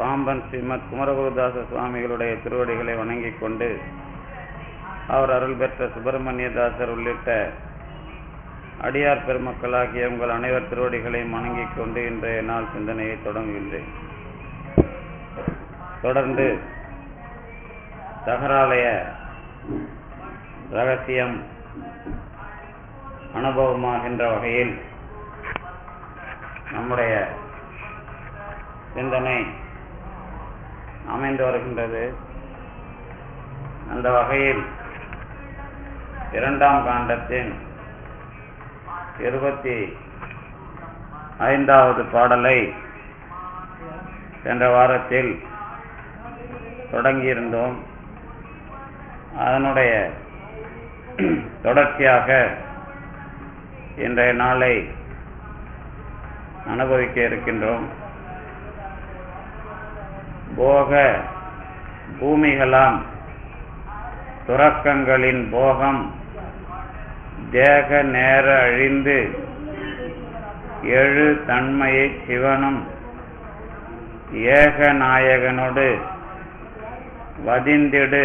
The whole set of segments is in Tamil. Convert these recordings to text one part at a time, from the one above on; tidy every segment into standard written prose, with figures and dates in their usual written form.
பாம்பன் ஸ்ரீமத் குமரகுருதாச சுவாமிகளுடைய திருவடிகளை வணங்கிக் கொண்டு அவர் அருள் பெற்ற சுப்பிரமணியதாசர் உள்ளிட்ட அடியார் பெருமக்களாகிய உங்கள் அனைவர் திருவடிகளையும் வணங்கிக் கொண்டு இன்றைய நாள் சிந்தனையை தொடங்குகின்றேன். தொடர்ந்து சகராலய ரகசியம் அனுபவமாகின்ற வகையில் நம்முடைய சிந்தனை அமைந்து வருகின்றது. அந்த வகையில் 2ஆம் காண்டத்தின் 25வது பாடலை சென்ற வாரத்தில் தொடங்கியிருந்தோம். அதனுடைய தொடர்ச்சியாக இன்றைய நாளை அனுபவிக்க இருக்கின்றோம். போக பூமிகளாம் துறக்கங்களின் போகம் தேக நேர அழிந்து எழு தன்மையை சிவனும் ஏக நாயகனோடு வதிந்திடு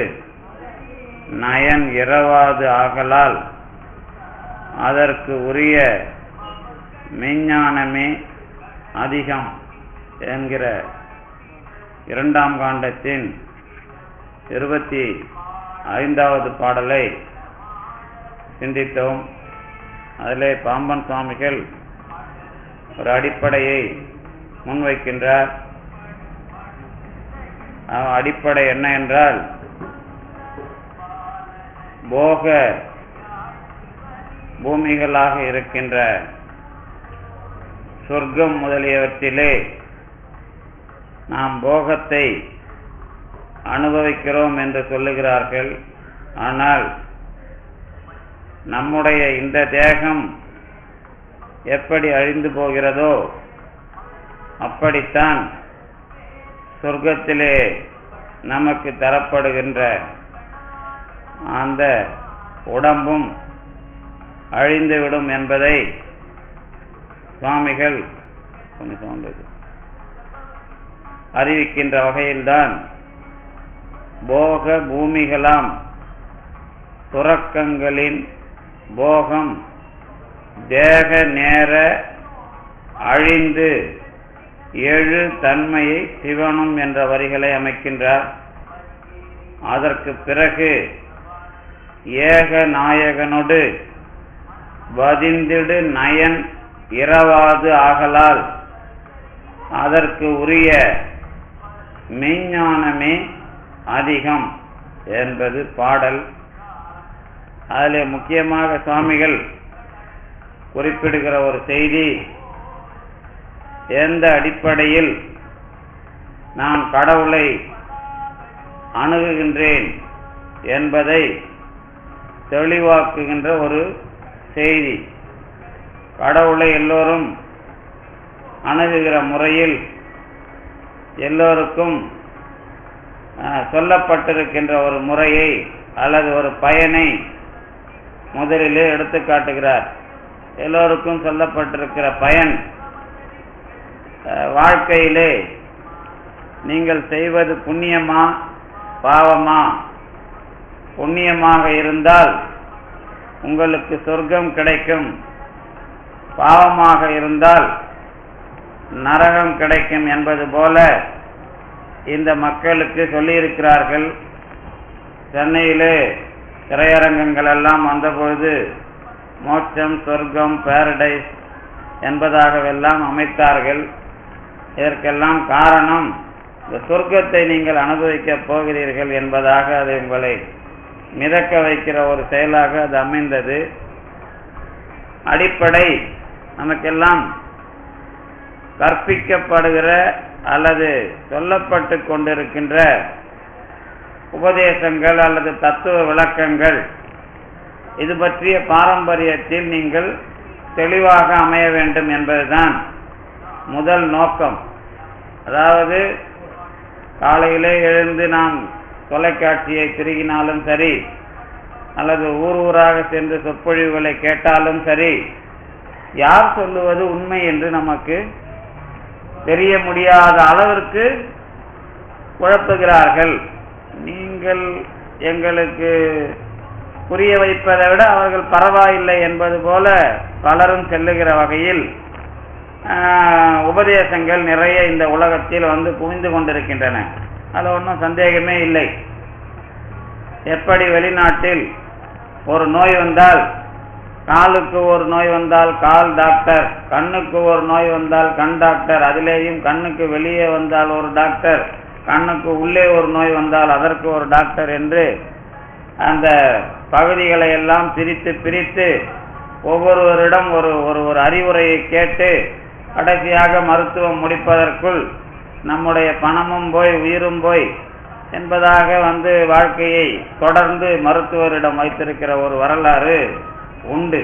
நயன் இரவாது ஆகலால் அதற்கு உரிய மெஞ்ஞானமே அதிகம் என்கிற 2ஆம் காண்டத்தின் 25வது பாடலை சிந்தித்தோம். அதிலே பாம்பன் சுவாமிகள் ஒரு அடிப்படையை முன்வைக்கின்றார். அடிப்படை என்ன என்றால், போக பூமிகளாக இருக்கின்ற சொர்க்கம் முதலியவற்றிலே நாம் போகத்தை அனுபவிக்கிறோம் என்று சொல்லுகிறார்கள். ஆனால் நம்முடைய இந்த தேகம் எப்படி அழிந்து போகிறதோ அப்படித்தான் சொர்க்கத்திலே நமக்கு தரப்படுகின்ற அந்த உடம்பும் அழிந்துவிடும் என்பதை சுவாமிகள் அறிவிக்கின்ற வகையில்தான் போக பூமிகளாம் துறக்கங்களின் போகம் தேக நேர அழிந்து எழு தன்மையை சிவனும் என்ற வரிகளை அமைக்கின்றார். அதற்கு பிறகு ஏக நாயகனோடு வதிந்திடு நயன் இரவாது ஆகலால் அதற்கு உரிய மெஞ்ஞானமே அதிகம் என்பது பாடல். அதிலே முக்கியமாக சுவாமிகள் குறிப்பிடுகிற ஒரு செய்தி, எந்த அடிப்படையில் நான் கடவுளை அணுகுகின்றேன் என்பதை தெளிவாக்குகின்ற ஒரு செய்தி. கடவுளை எல்லோரும் அணுகுகிற முறையில் எல்லோருக்கும் சொல்லப்பட்டிருக்கின்ற ஒரு முறையை அல்லது ஒரு பயனை முதலிலே எடுத்து காட்டுகிறார். எல்லோருக்கும் சொல்லப்பட்டிருக்கிற பயன், வாழ்க்கையிலே நீங்கள் செய்வது புண்ணியமா பாவமா? புண்ணியமாக இருந்தால் உங்களுக்கு சொர்க்கம் கிடைக்கும், பாவமாக இருந்தால் நரகம் கிடைக்கும் என்பது போல இந்த மக்களுக்கு சொல்லியிருக்கிறார்கள். சென்னையிலே திரையரங்கங்கள் எல்லாம் வந்தபொழுது மோட்சம், சொர்க்கம், பாரடைஸ் என்பதாகவெல்லாம் அமைத்தார்கள். இதற்கெல்லாம் காரணம், இந்த சொர்க்கத்தை நீங்கள் அனுபவிக்கப் போகிறீர்கள் என்பதாக அதை உங்களை மிதக்க வைக்கிற ஒரு செயலாக அது அமைந்தது. அடிப்படை நமக்கெல்லாம் கற்பிக்கப்படுகிற அல்லது சொல்லப்பட்டு கொண்டிருக்கின்ற உபதேசங்கள் அல்லது தத்துவ விளக்கங்கள், இது பற்றிய பாரம்பரியத்தில் நீங்கள் தெளிவாக அமைய வேண்டும் என்பதுதான் முதல் நோக்கம். அதாவது காலையிலே எழுந்து நாம் தொலைக்காட்சியை திருகினாலும் சரி, அல்லது ஊர் ஊராக சென்று சொற்பொழிவுகளை கேட்டாலும் சரி, யார் சொல்லுவது உண்மை என்று நமக்கு தெரிய முடியாத அளவிற்கு குழப்புகிறார்கள். நீங்கள் எங்களுக்கு புரிய வைப்பதை விட அவர்கள் பரவாயில்லை என்பது போல பலரும் செல்லுகிற வகையில் உபதேசங்கள் நிறைய இந்த உலகத்தில் வந்து குவிந்து கொண்டிருக்கின்றன. அது ஒன்றும் சந்தேகமே இல்லை. எப்படி வெளிநாட்டில் ஒரு நோய் வந்தால், காலுக்கு ஒரு நோய் வந்தால் கால் டாக்டர், கண்ணுக்கு ஒரு நோய் வந்தால் கண் டாக்டர், அதிலேயும் கண்ணுக்கு வெளியே வந்தால் ஒரு டாக்டர், கண்ணுக்கு உள்ளே ஒரு நோய் வந்தால் அதற்கு ஒரு டாக்டர் என்று அந்த பகுதிகளை எல்லாம் பிரித்து ஒவ்வொருவரிடம் ஒரு ஒரு அறிவுரையை கேட்டு கடைசியாக மருத்துவம் முடிப்பதற்குள் நம்முடைய பணமும் போய் உயிரும் போய் என்பதாக வந்து வாழ்க்கையை தொடர்ந்து மருத்துவரிடம் வைத்திருக்கிற ஒரு வரலாறு உண்டு.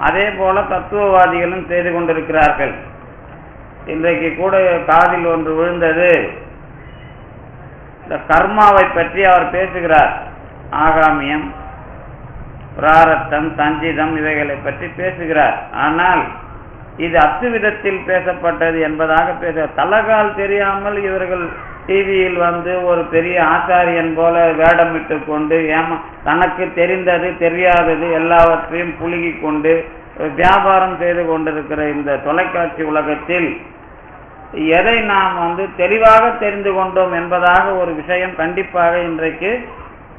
அதே போல தத்துவவாதிகளும் செய்து கொண்டிருக்கிறார்கள். இன்றைக்கு கூட காதில் ஒன்று விழுந்தது, இந்த கர்மாவை பற்றி அவர் பேசுகிறார். ஆகாமியம், பிராரத்தம், சஞ்சிதம் இவைகளை பற்றி பேசுகிறார். ஆனால் இது அத்துவிதத்தில் பேசப்பட்டது என்பதாக தலகால் தெரியாமல் இவர்கள் டிவியில் வந்து ஒரு பெரிய ஆச்சாரியன் போல வேடமிட்டு கொண்டு தனக்கு தெரிந்தது தெரியாதது எல்லாவற்றையும் புழுகி கொண்டு வியாபாரம் செய்து கொண்டிருக்கிற இந்த தொலைக்காட்சி உலகத்தில் எதை நாம் வந்து தெளிவாக தெரிந்து கொண்டோம் என்பதாக ஒரு விஷயம் கண்டிப்பாக இன்றைக்கு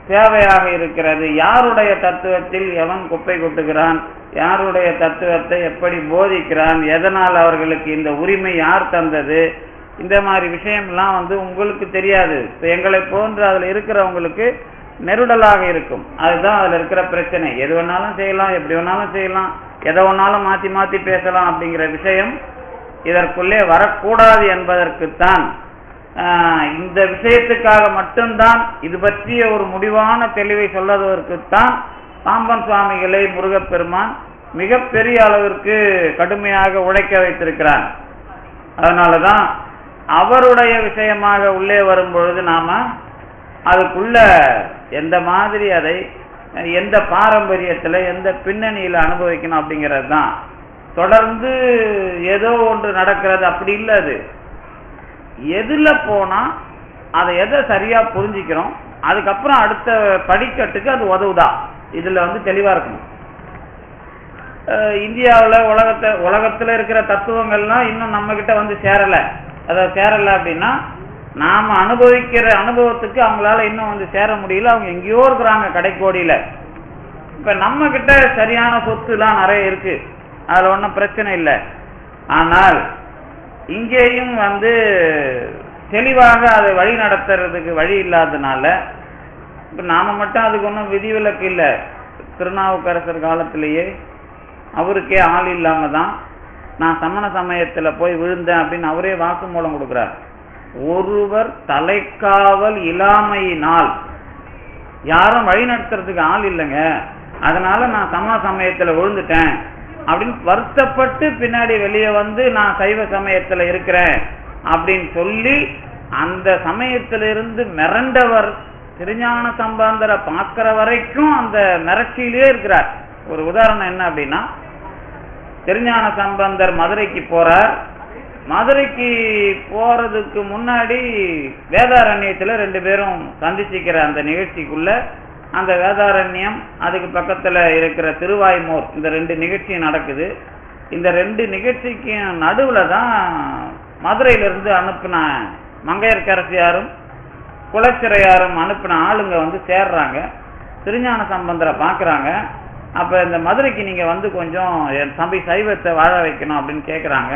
தேவையாக இருக்கிறது. யாருடைய தத்துவத்தில் எவன் குப்பை கொட்டுகிறான், யாருடைய தத்துவத்தை எப்படி போதிக்கிறான், எதனால் அவர்களுக்கு இந்த உரிமை யார் தந்தது, இந்த மாதிரி விஷயம்லாம் வந்து உங்களுக்கு தெரியாது. எங்களை போன்று அதில் இருக்கிறவங்களுக்கு நெருடலாக இருக்கும். அதுதான் அதில் இருக்கிற பிரச்சனை. எது வேணாலும் செய்யலாம், எப்படி வேணாலும் செய்யலாம், எதை வேணாலும் மாற்றி மாற்றி பேசலாம் அப்படிங்கிற விஷயம் இதற்குள்ளே வரக்கூடாது என்பதற்குத்தான், இந்த விஷயத்துக்காக மட்டும்தான், இது பற்றிய ஒரு முடிவான தெளிவை சொல்வதற்குத்தான் பாம்பன் சுவாமிகளை முருகப்பெருமான் மிகப்பெரிய அளவிற்கு கடுமையாக உழைக்க வைத்திருக்கிறான். அதனாலதான் அவருடைய விஷயமாக உள்ளே வரும் பொழுது நாம அதுக்குள்ள எந்த மாதிரி அதை எந்த பாரம்பரியத்தில் எந்த பின்னணியில் அனுபவிக்கணும் அப்படிங்கிறது தான். தொடர்ந்து ஏதோ ஒன்று நடக்கிறது அப்படி இல்லை. அது எதுல போனா அதை எதை சரியா புரிஞ்சுக்கிறோம், அதுக்கப்புறம் அடுத்த படிக்கட்டுக்கு அது உதவுதா, இதுல வந்து தெளிவா இருக்கணும். இந்தியாவில் உலகத்துல இருக்கிற தத்துவங்கள்லாம் இன்னும் நம்ம கிட்ட வந்து சேரல. அதை சேரல அப்படின்னா நாம அனுபவிக்கிற அனுபவத்துக்கு அவங்களால இன்னும் வந்து சேர முடியல. அவங்க எங்கேயோ இருக்கிறாங்க கடைக்கோடியில. இப்ப நம்ம கிட்ட சரியான சொத்துலாம் நிறைய இருக்கு, அதுல ஒன்றும் பிரச்சனை இல்லை. ஆனால் இங்கேயும் வந்து தெளிவாக அதை வழி நடத்துறதுக்கு வழி இல்லாததுனால இப்ப நாம மட்டும் அதுக்கு ஒன்றும் விதிவிலக்கு இல்லை. திருநாவுக்கரசர் காலத்திலேயே அவருக்கே ஆள் இல்லாம தான் நான் சமண சமயத்துல போய் விழுந்தேன் அப்படின்னு அவரே வாக்குமூலம் கொடுக்கிறார். ஒருவர் தலைக்காவல் இல்லாமையினால் யாரும் வழி நடத்துறதுக்கு ஆள் இல்லைங்க, அதனால நான் சமண சமயத்துல விழுந்துட்டேன் அப்படின்னு வருத்தப்பட்டு பின்னாடி வெளியே வந்து நான் சைவ சமயத்துல இருக்கிறேன் அப்படின்னு சொல்லி அந்த சமயத்திலிருந்து மிரண்டவர் திருஞான சம்பந்தரை பார்க்கிற வரைக்கும் அந்த மிரட்சியிலே இருக்கிறார். ஒரு உதாரணம் என்ன அப்படின்னா, திருஞான சம்பந்தர் மதுரைக்கு போறார். மதுரைக்கு போறதுக்கு முன்னாடி வேதாரண்யத்துல 2 பேரும் சந்திச்சுக்கிற அந்த நிகழ்ச்சிக்குள்ள அந்த வேதாரண்யம் அதுக்கு பக்கத்துல இருக்கிற திருவாய்மூர் இந்த 2 நிகழ்ச்சி நடக்குது. இந்த 2 நிகழ்ச்சிக்கு நடுவுல தான் மதுரையிலிருந்து அனுப்பின மங்கையர்க்கரசியாரும் குலச்சிறையாரும் அனுப்பின ஆளுங்க வந்து சேர்றாங்க. திருஞான சம்பந்தரை பார்க்குறாங்க. அப்போ இந்த மதுரைக்கு நீங்கள் வந்து கொஞ்சம் என் தம்பி சைவத்தை வாழ வைக்கணும் அப்படின்னு கேட்குறாங்க.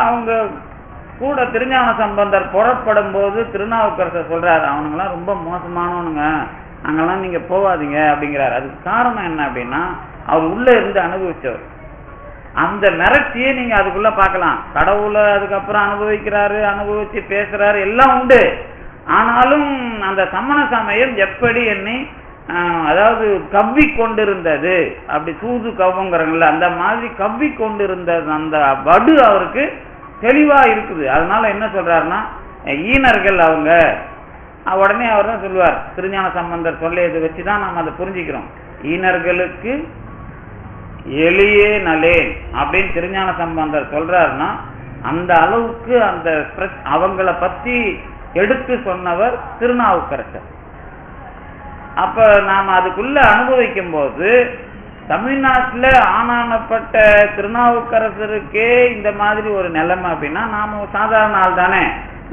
அவங்க கூட திருஞான சம்பந்தர் புறப்படும் போது திருநாவுக்கரசர் சொல்றாரு, அவனுங்கெல்லாம் ரொம்ப மோசமானவனுங்க, அங்கெல்லாம் நீங்க போகாதீங்க அப்படிங்கிறாரு. அதுக்கு காரணம் என்ன அப்படின்னா, அவர் உள்ள இருந்து அனுபவிச்சவர். அந்த மிரட்சியை நீங்க அதுக்குள்ள பார்க்கலாம். கடவுளை அதுக்கப்புறம் அனுபவிக்கிறாரு, அனுபவிச்சு பேசுறாரு, எல்லாம் உண்டு. ஆனாலும் அந்த சமண சமயம் எப்படி என்னை அதாவது கவ்வி கொண்டிருந்தது, அப்படி சூது கவ்வுங்கிறங்கள அந்த மாதிரி கவ்வி கொண்டிருந்தது, அந்த வடு அவருக்கு தெளிவா இருக்குது. அதனால என்ன சொல்றாருன்னா, ஈனர்கள் அவங்க. உடனே அவர் தான் சொல்லுவார், திருஞான சம்பந்தர் சொல்லியதை வச்சுதான் நாம் அதை புரிஞ்சுக்கிறோம். ஈனர்களுக்கு எளியே நலேன் அப்படின்னு திருஞான சம்பந்தர் சொல்றாருன்னா, அந்த அளவுக்கு அந்த அவங்கள பத்தி எடுத்து சொன்னவர் திருநாவுக்கரசர். அப்ப நாம் அதுக்குள்ள அனுபவிக்கும் போது தமிழ்நாட்டில் ஆனானப்பட்ட திருநாவுக்கரசருக்கே இந்த மாதிரி ஒரு நிலைமை அப்படின்னா நாம சாதாரண ஆள் தானே.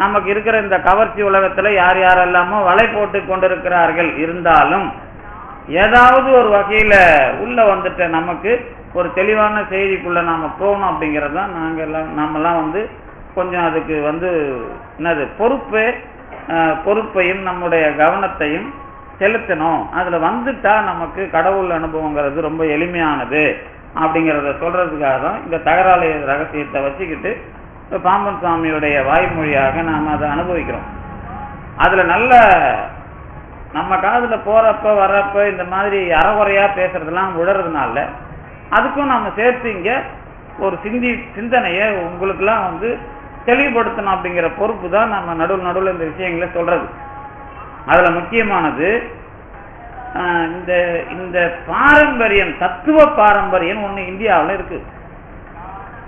நமக்கு இருக்கிற இந்த கவர்ச்சி உலகத்துல யார் யாரெல்லாமோ வலை போட்டு கொண்டிருக்கிறார்கள். இருந்தாலும் ஏதாவது ஒரு வகையில உள்ள வந்துட்ட நமக்கு ஒரு தெளிவான செய்திக்குள்ள நாம போகணும் அப்படிங்கிறது தான் நாமெல்லாம் கொஞ்சம் அதுக்கு என்னது பொறுப்பையும் நம்முடைய கவனத்தையும் செலுத்தணும். அதுல வந்துட்டா நமக்கு கடவுள் அனுபவங்கிறது ரொம்ப எளிமையானது அப்படிங்கிறத சொல்றதுக்காக தான் இந்த தகராலய ரகசியத்தை வச்சுக்கிட்டு பாம்பன் சுவாமியுடைய வாய்மொழியாக நாம் அதை அனுபவிக்கிறோம். அதுல நல்ல நம்ம காதுல போறப்ப வர்றப்ப இந்த மாதிரி அறகுறையா பேசுறதெல்லாம் விடுறதுனால அதுக்கும் நம்ம சேர்த்து இங்க ஒரு சிந்தனையை உங்களுக்கெல்லாம் தெளிவுபடுத்தணும் அப்படிங்கிற பொறுப்பு தான் நம்ம நடுவில் இந்த விஷயங்களை சொல்றது. அதுல முக்கியமானது இந்த பாரம்பரியம், தத்துவ பாரம்பரியம் ஒண்ணு இந்தியாவில் இருக்கு.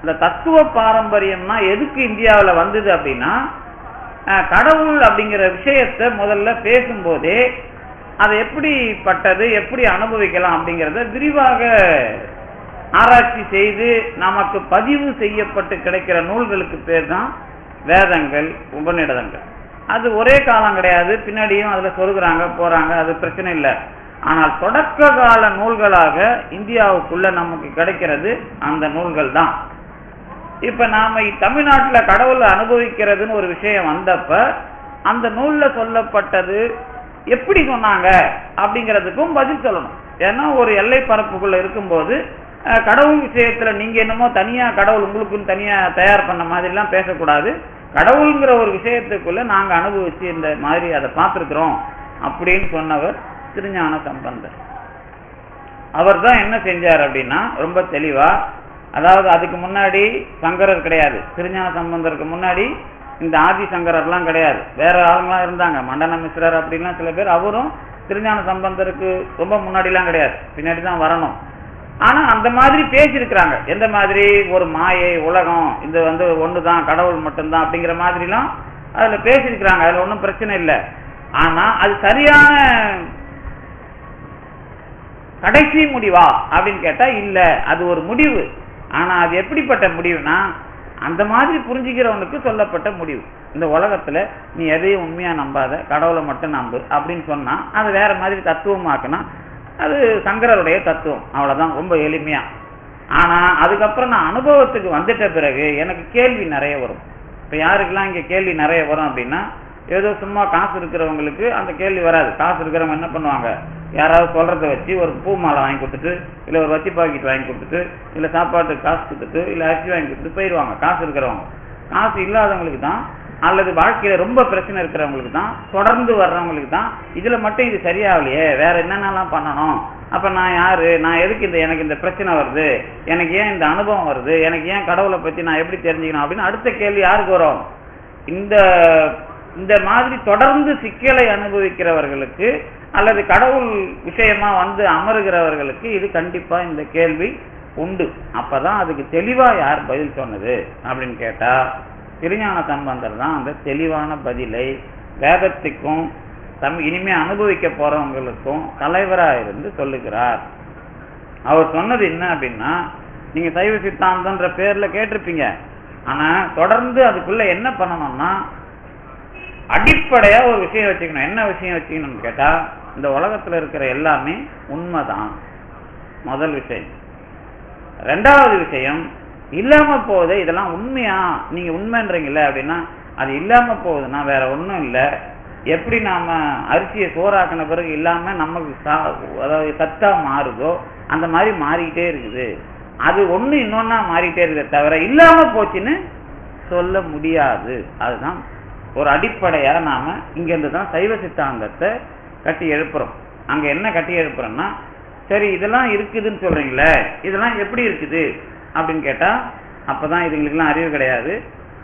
இந்த தத்துவ பாரம்பரியம்னா எதுக்கு இந்தியாவில் வந்தது அப்படின்னா, கடவுள் அப்படிங்கிற விஷயத்தை முதல்ல பேசும்போதே அதை எப்படிப்பட்டது, எப்படி அனுபவிக்கலாம் அப்படிங்கிறத விரிவாக ஆராய்ச்சி செய்து நமக்கு பதிவு செய்யப்பட்டு கிடைக்கிற நூல்களுக்கு பேர் தான் வேதங்கள், உபநிடதங்கள். அது ஒரே காலம் கிடையாது, பின்னாடியும் அதுல சொல்கிறாங்க போறாங்க, அது பிரச்சனை இல்லை. ஆனால் தொடக்க கால நூல்களாக இந்தியாவுக்குள்ள நமக்கு கிடைக்கிறது அந்த நூல்கள் தான். இப்ப நாம தமிழ்நாட்டுல கடவுளை அனுபவிக்கிறதுன்னு ஒரு விஷயம் வந்தப்ப அந்த நூல்ல சொல்லப்பட்டது எப்படி சொன்னாங்க அப்படிங்கிறதுக்கும் பதில் சொல்லணும். ஏன்னா ஒரு எல்லை பரப்புக்குள்ள இருக்கும்போது கடவுள் விஷயத்துல நீங்க என்னமோ தனியா கடவுள் உங்களுக்குன்னு தனியா தயார் பண்ண மாதிரி எல்லாம் பேசக்கூடாது. கடவுள்ங்கிற ஒரு விஷயத்துக்குள்ள நாங்க அனுபவிச்சு இந்த மாதிரி அதை பார்த்திருக்கிறோம் அப்படின்னு சொன்னவர் திருஞான சம்பந்தர். அவர் தான் என்ன செஞ்சார் அப்படின்னா ரொம்ப தெளிவா, அதாவது அதுக்கு முன்னாடி சங்கரர் கிடையாது, திருஞான சம்பந்தருக்கு முன்னாடி இந்த ஆதி சங்கரர்லாம் கிடையாது, வேற ஆளுங்களாம் இருந்தாங்க, மண்டன மிஸ்ரர் அப்படின்லாம் சில பேர். அவரும் திருஞான சம்பந்தருக்கு ரொம்ப முன்னாடிலாம் கிடையாது, பின்னாடி தான் வரணும். ஆனா அந்த மாதிரி பேசியிருக்கிறாங்க. எந்த மாதிரி ஒரு மாயை உலகம் இது ஒண்ணுதான், கடவுள் மட்டும்தான் அப்படிங்கிற மாதிரிலாம் அதுல பேசியிருக்கிறாங்க. அதுல ஒன்றும் பிரச்சனை இல்லை. ஆனா அது சரியான கடைசி முடிவா அப்படின்னு கேட்டா இல்ல, அது ஒரு முடிவு. ஆனா அது எப்படிப்பட்ட முடிவுனா அந்த மாதிரி புரிஞ்சுக்கிறவனுக்கு சொல்லப்பட்ட முடிவு. இந்த உலகத்துல நீ எதையும் உண்மையா நம்பாத, கடவுளை மட்டும் நம்பு அப்படின்னு சொன்னா அது வேற மாதிரி தத்துவமாக்குனா அது சங்கரருடைய தத்துவம். அவ்வளவுதான், ரொம்ப எளிமையா. ஆனா அதுக்கப்புறம் நான் அனுபவத்துக்கு வந்துட்ட பிறகு எனக்கு கேள்வி நிறைய வரும். இப்ப யாருக்கெல்லாம் இங்க கேள்வி நிறைய வரும் அப்படின்னா, ஏதோ சும்மா காசு இருக்கிறவங்களுக்கு அந்த கேள்வி வராது. காசு இருக்கிறவங்க என்ன பண்ணுவாங்க, யாராவது சொல்றதை வச்சு ஒரு பூ மாலை வாங்கி கொடுத்துட்டு, இல்ல ஒரு வத்தி பாக்கெட் வாங்கி கொடுத்துட்டு, இல்ல சாப்பாட்டுக்கு காசு கொடுத்துட்டு, இல்ல அரிசி வாங்கி கொடுத்துட்டு போயிடுவாங்க. காசு இருக்கிறவங்க. காசு இல்லாதவங்களுக்கு தான், அல்லது வாழ்க்கையில ரொம்ப பிரச்சனை இருக்கிறவங்களுக்கு தான், தொடர்ந்து வர்றவங்களுக்கு தான் இதுல மட்டும் இது சரியாகலையே, வேற என்னென்னலாம் பண்ணணும், அப்ப நான் யாரு, நான் எதுக்கு எனக்கு இந்த பிரச்சனை வருது, எனக்கு ஏன் இந்த அனுபவம் வருது, எனக்கு ஏன் கடவுளை பத்தி நான் எப்படி தெரிஞ்சுக்கணும் அப்படின்னு அடுத்த கேள்வி யாருக்கு வரும்? இந்த மாதிரி தொடர்ந்து சிக்கலை அனுபவிக்கிறவர்களுக்கு அல்லது கடவுள் விஷயமா அமருகிறவர்களுக்கு இது கண்டிப்பா இந்த கேள்வி உண்டு. அப்பதான் அதுக்கு தெளிவா யார் பதில் சொன்னது அப்படின்னு கேட்டா திருஞான சம்பந்தர் தான் அந்த தெளிவான பதிலை வேதத்துக்கும் இனிமே அனுபவிக்க போறவங்களுக்கும் தலைவரா இருந்து சொல்லுகிறார். அவர் சொன்னது என்ன அப்படின்னா, நீங்க சைவ சித்தாந்தன்ற பேர்ல கேட்டிருப்பீங்க. ஆனா தொடர்ந்து அதுக்குள்ள என்ன பண்ணணும்னா அடிப்படையா ஒரு விஷயம் வச்சுக்கணும். என்ன விஷயம் வச்சுக்கணும்னு கேட்டா, இந்த உலகத்துல இருக்கிற எல்லாமே உண்மைதான் முதல் விஷயம். ரெண்டாவது விஷயம், இல்லாம போகுது இதெல்லாம் உண்மையா, நீங்க உண்மைன்றீங்கல்ல அப்படின்னா அது இல்லாம போகுதுன்னா வேற ஒண்ணும் இல்லை. எப்படி நாம அரிசியை சோறாக்கின பிறகு இல்லாம நமக்கு அதாவது சத்தா மாறுதோ அந்த மாதிரி மாறிக்கிட்டே இருக்குது. அது ஒண்ணு இன்னொன்னா மாறிக்கிட்டே இருக்குது, தவிர இல்லாம போச்சுன்னு சொல்ல முடியாது. அதுதான் ஒரு அடிப்படையா நாம இங்க இருந்துதான் சைவ சித்தாந்தத்தை கட்டி எழுப்புறோம். அங்க என்ன கட்டி எழுப்புறோம்னா, சரி இதெல்லாம் இருக்குதுன்னு சொல்றீங்களே, இதெல்லாம் எப்படி இருக்குது அப்படின்னு கேட்டா அப்பதான் இதுங்களுக்கெல்லாம் அறிவு கிடையாது.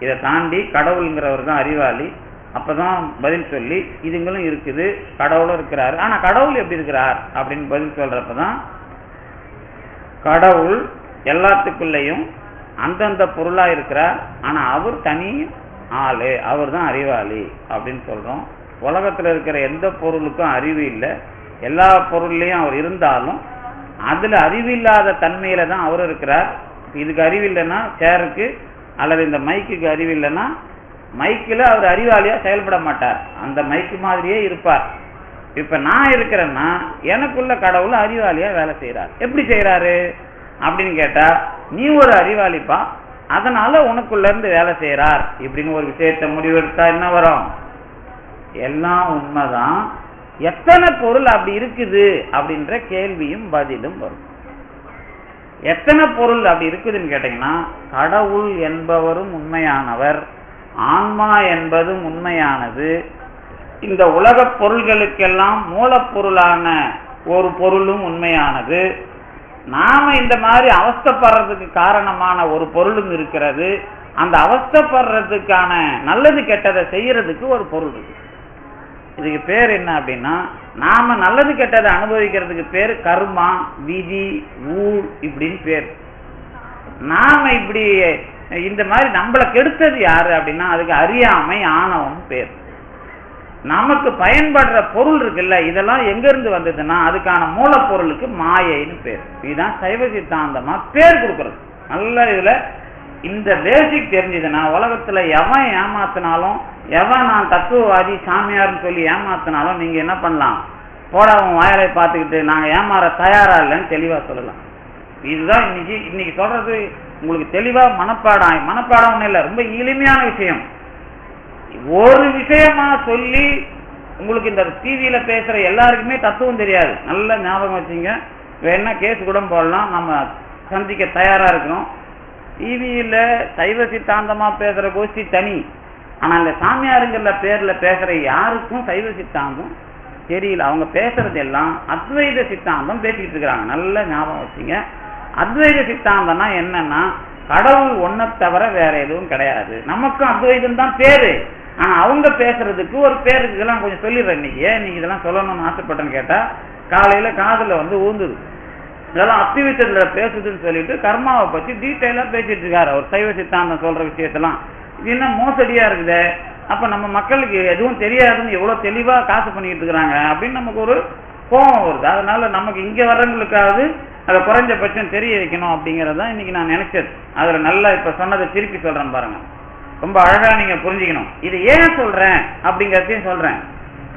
இதை தாண்டி கடவுளுங்கிறவர் தான் அறிவாளி. அப்பதான் பதில் சொல்லி இதுங்களும் இருக்குது, கடவுளும் இருக்கிறாரு. ஆனா கடவுள் எப்படி இருக்கிறார் அப்படின்னு பதில் சொல்றப்பதான் கடவுள் எல்லாத்துக்குள்ளேயும் அந்தந்த பொருளா இருக்கிறார். ஆனா அவர் தனி ஆளு, அவர் தான் அறிவாளி அப்படின்னு சொல்றோம். உலகத்துல இருக்கிற எந்த பொருளுக்கும் அறிவு இல்லை. எல்லா பொருள்லையும் அவர் இருந்தாலும் அதுல அறிவில்லாத தன்மையில தான் அவர் இருக்கிறார். இதுக்கு அறிவு இல்லைன்னா சேருக்கு, அல்லது இந்த மைக்குக்கு அறிவு இல்லைன்னா மைக்கில் அவர் அறிவாளியா செயல்பட மாட்டார். அந்த மைக்கு மாதிரியே இருப்பார். இப்ப நான் இருக்கிறேன்னா எனக்குள்ள கடவுள் அறிவாளியா வேலை செய்யறார். எப்படி செய்யறாரு அப்படின்னு கேட்டா, நீ ஒரு அறிவாளிப்பா, அதனால உனக்குள்ள இருந்து வேலை செய்யறார் இப்படின்னு ஒரு விஷயத்தை முடிவெடுத்தா என்ன வரும்? எல்லாம் உண்மைதான், எத்தனை பொருள் அப்படி இருக்குது அப்படின்ற கேள்வியும் பதிலும் வரும். எத்தனை பொருள் அப்படி இருக்குதுன்னு கேட்டீங்கன்னா, கடவுள் என்பவரும் உண்மையானவர், ஆன்மா என்பதும் உண்மையானது, இந்த உலக பொருள்களுக்கெல்லாம் மூலப்பொருளான ஒரு பொருளும் உண்மையானது, நாம இந்த மாதிரி அவஸ்தைப்படுறதுக்கு காரணமான ஒரு பொருளும் இருக்கிறது, அந்த அவஸ்தைப்படுறதுக்கான நல்லது கெட்டதை செய்யறதுக்கு ஒரு பொருள் இருக்கு. இதுக்கு பேர் என்ன அப்படின்னா, நாம நல்லது கெட்டதை அனுபவிக்கிறதுக்கு பேர் கர்மா, விதி, ஊழ் இப்படின்னு பேர். நாம இப்படி இந்த மாதிரி நம்மளை கெடுத்தது யாரு அப்படின்னா அதுக்கு அறியாமை, ஆணவம் பேர். நமக்கு பயன்படுற பொருள் இருக்குல்ல, இதெல்லாம் எங்க இருந்து வந்ததுன்னா அதுக்கான மூலப்பொருளுக்கு மாயைன்னு பேர். இதுதான் சைவ சித்தாந்தமா பேர் கொடுக்கறது. நல்ல இதுல இந்த பேசிக் தெரிஞ்சதுன்னா உலகத்துல எவன் ஏமாத்தினாலும், எவன் நான் தத்துவவாதி சாமியார்னு சொல்லி ஏமாத்தினாலும் நீங்க என்ன பண்ணலாம்? போடாவும் வாயலை பார்த்துக்கிட்டு நாங்க ஏமாற தயாரா இல்லைன்னு தெளிவா சொல்லலாம். இதுதான் இன்னைக்கு சொல்றது உங்களுக்கு தெளிவா மனப்பாடம் ஒண்ணு இல்லை, ரொம்ப எளிமையான விஷயம். ஒரு விஷயமா சொல்லி உங்களுக்கு இந்த டிவியில பேசுற எல்லாருக்குமே தத்துவம் தெரியாது. நல்ல ஞாபகம் வச்சுங்க. வேணா கேஸ் கூட போடலாம், நம்ம சந்திக்க தயாரா இருக்கணும். டிவியில சைவ சித்தாந்தமா பேசுற கோஷ்டி தனி, ஆனா இந்த சாமியாருங்கிற பேர்ல பேசுற யாருக்கும் சைவ சித்தாந்தம் தெரியல. அவங்க பேசுறது எல்லாம் அத்வைத சித்தாந்தம் பேசிக்கிட்டு இருக்கிறாங்க. நல்ல ஞாபகம் வச்சுங்க. அத்வைத சித்தாந்தம்னா என்னன்னா, கடவுள் ஒன்ன தவிர வேற எதுவும் கிடையாது. நமக்கும் அத்வைதம் தான் பேரு, ஆனா அவங்க பேசுறதுக்கு ஒரு பேரு. இதெல்லாம் கொஞ்சம் சொல்லிடுறேன். இன்னைக்கு இதெல்லாம் சொல்லணும்னு ஆசைப்பட்டேன்னு கேட்டா, காலையில காதுல ஊந்துது. இதெல்லாம் அத்திவித்தத்துல பேசுதுன்னு சொல்லிட்டு கர்மாவை பத்தி டீட்டெயிலா பேசிட்டு இருக்காரு அவர். சைவ சித்தாந்தம் சொல்ற விஷயத்தெல்லாம் இது என்ன மோசடியா இருக்குது, அப்ப நம்ம மக்களுக்கு எதுவும் தெரியாதுன்னு எவ்வளவு தெளிவா காசு பண்ணிட்டு இருக்கிறாங்க அப்படின்னு நமக்கு ஒரு கோபம் வருது. அதனால நமக்கு இங்க வர்றவங்களுக்காவது அதை குறைஞ்சபட்சம் தெரிய வைக்கணும் அப்படிங்கறதான் இன்னைக்கு நான் நினைச்சது. அதுல நல்லா இப்ப சொன்னதை திருப்பி சொல்றேன் பாருங்க, ரொம்ப அழகா நீங்க புரிஞ்சுக்கணும். இது ஏன் சொல்றேன் அப்படிங்கறதையும் சொல்றேன்.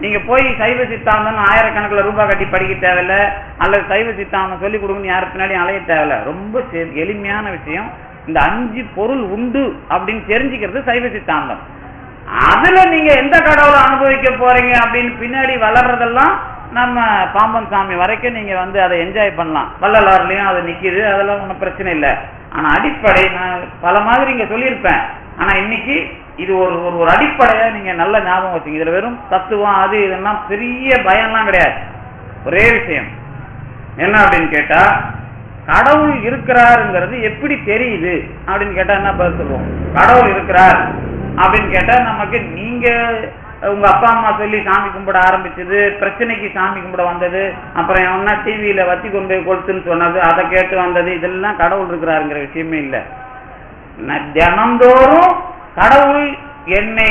நீங்க போய் சைவ சித்தாந்தம் ஆயிரக்கணக்கில் ரூபாய் கட்டி படிக்க தேவையில்ல, அல்லது சைவ சித்தாந்தம் சொல்லிக் கொடுங்கன்னு யாரு பின்னாடி அலைய தேவையில்ல. ரொம்ப எளிமையான விஷயம். இந்த 5 பொருள் உண்டு அப்படின்னு தெரிஞ்சுக்கிறது சைவ சித்தாந்தம். அதுல நீங்க எந்த கடவுளை அனுபவிக்க போறீங்க அப்படின்னு பின்னாடி வளர்றதெல்லாம் நம்ம பாம்பன் சாமி வரைக்கும் நீங்க அதை என்ஜாய் பண்ணலாம். வள்ளலார்லயும் அது நிக்குது, அதெல்லாம் ஒன்றும் பிரச்சனை இல்லை. ஆனா அடிப்படை நான் பல மாதிரி இங்க சொல்லியிருப்பேன். ஆனா இன்னைக்கு இது ஒரு அடிப்படையா நீங்க நல்ல ஞாபகம் வச்சுங்க. இதுல வெறும் தத்துவம் அது இதெல்லாம் பெரிய பயம்லாம் கிடையாது. ஒரே விஷயம் என்ன அப்படின்னு கேட்டா, கடவுள் இருக்கிறாருங்கிறது எப்படி தெரியுது அப்படின்னு கேட்டா என்ன பதில் சொல்லுவோம்? கடவுள் இருக்கிறார் அப்படின்னு கேட்டா நமக்கு நீங்க உங்க அப்பா அம்மா சொல்லி சாமி கும்பிட ஆரம்பிச்சது, பிரச்சனைக்கு சாமி கும்பிட வந்தது, அப்புறம் என்ன டிவியில வத்தி கொண்டு கொளுத்துன்னு சொன்னது, அதை கேட்டு வந்தது, இதெல்லாம் கடவுள் இருக்கிறாருங்கிற விஷயமே இல்லை. தினந்தோறும் கடவுள் என்னை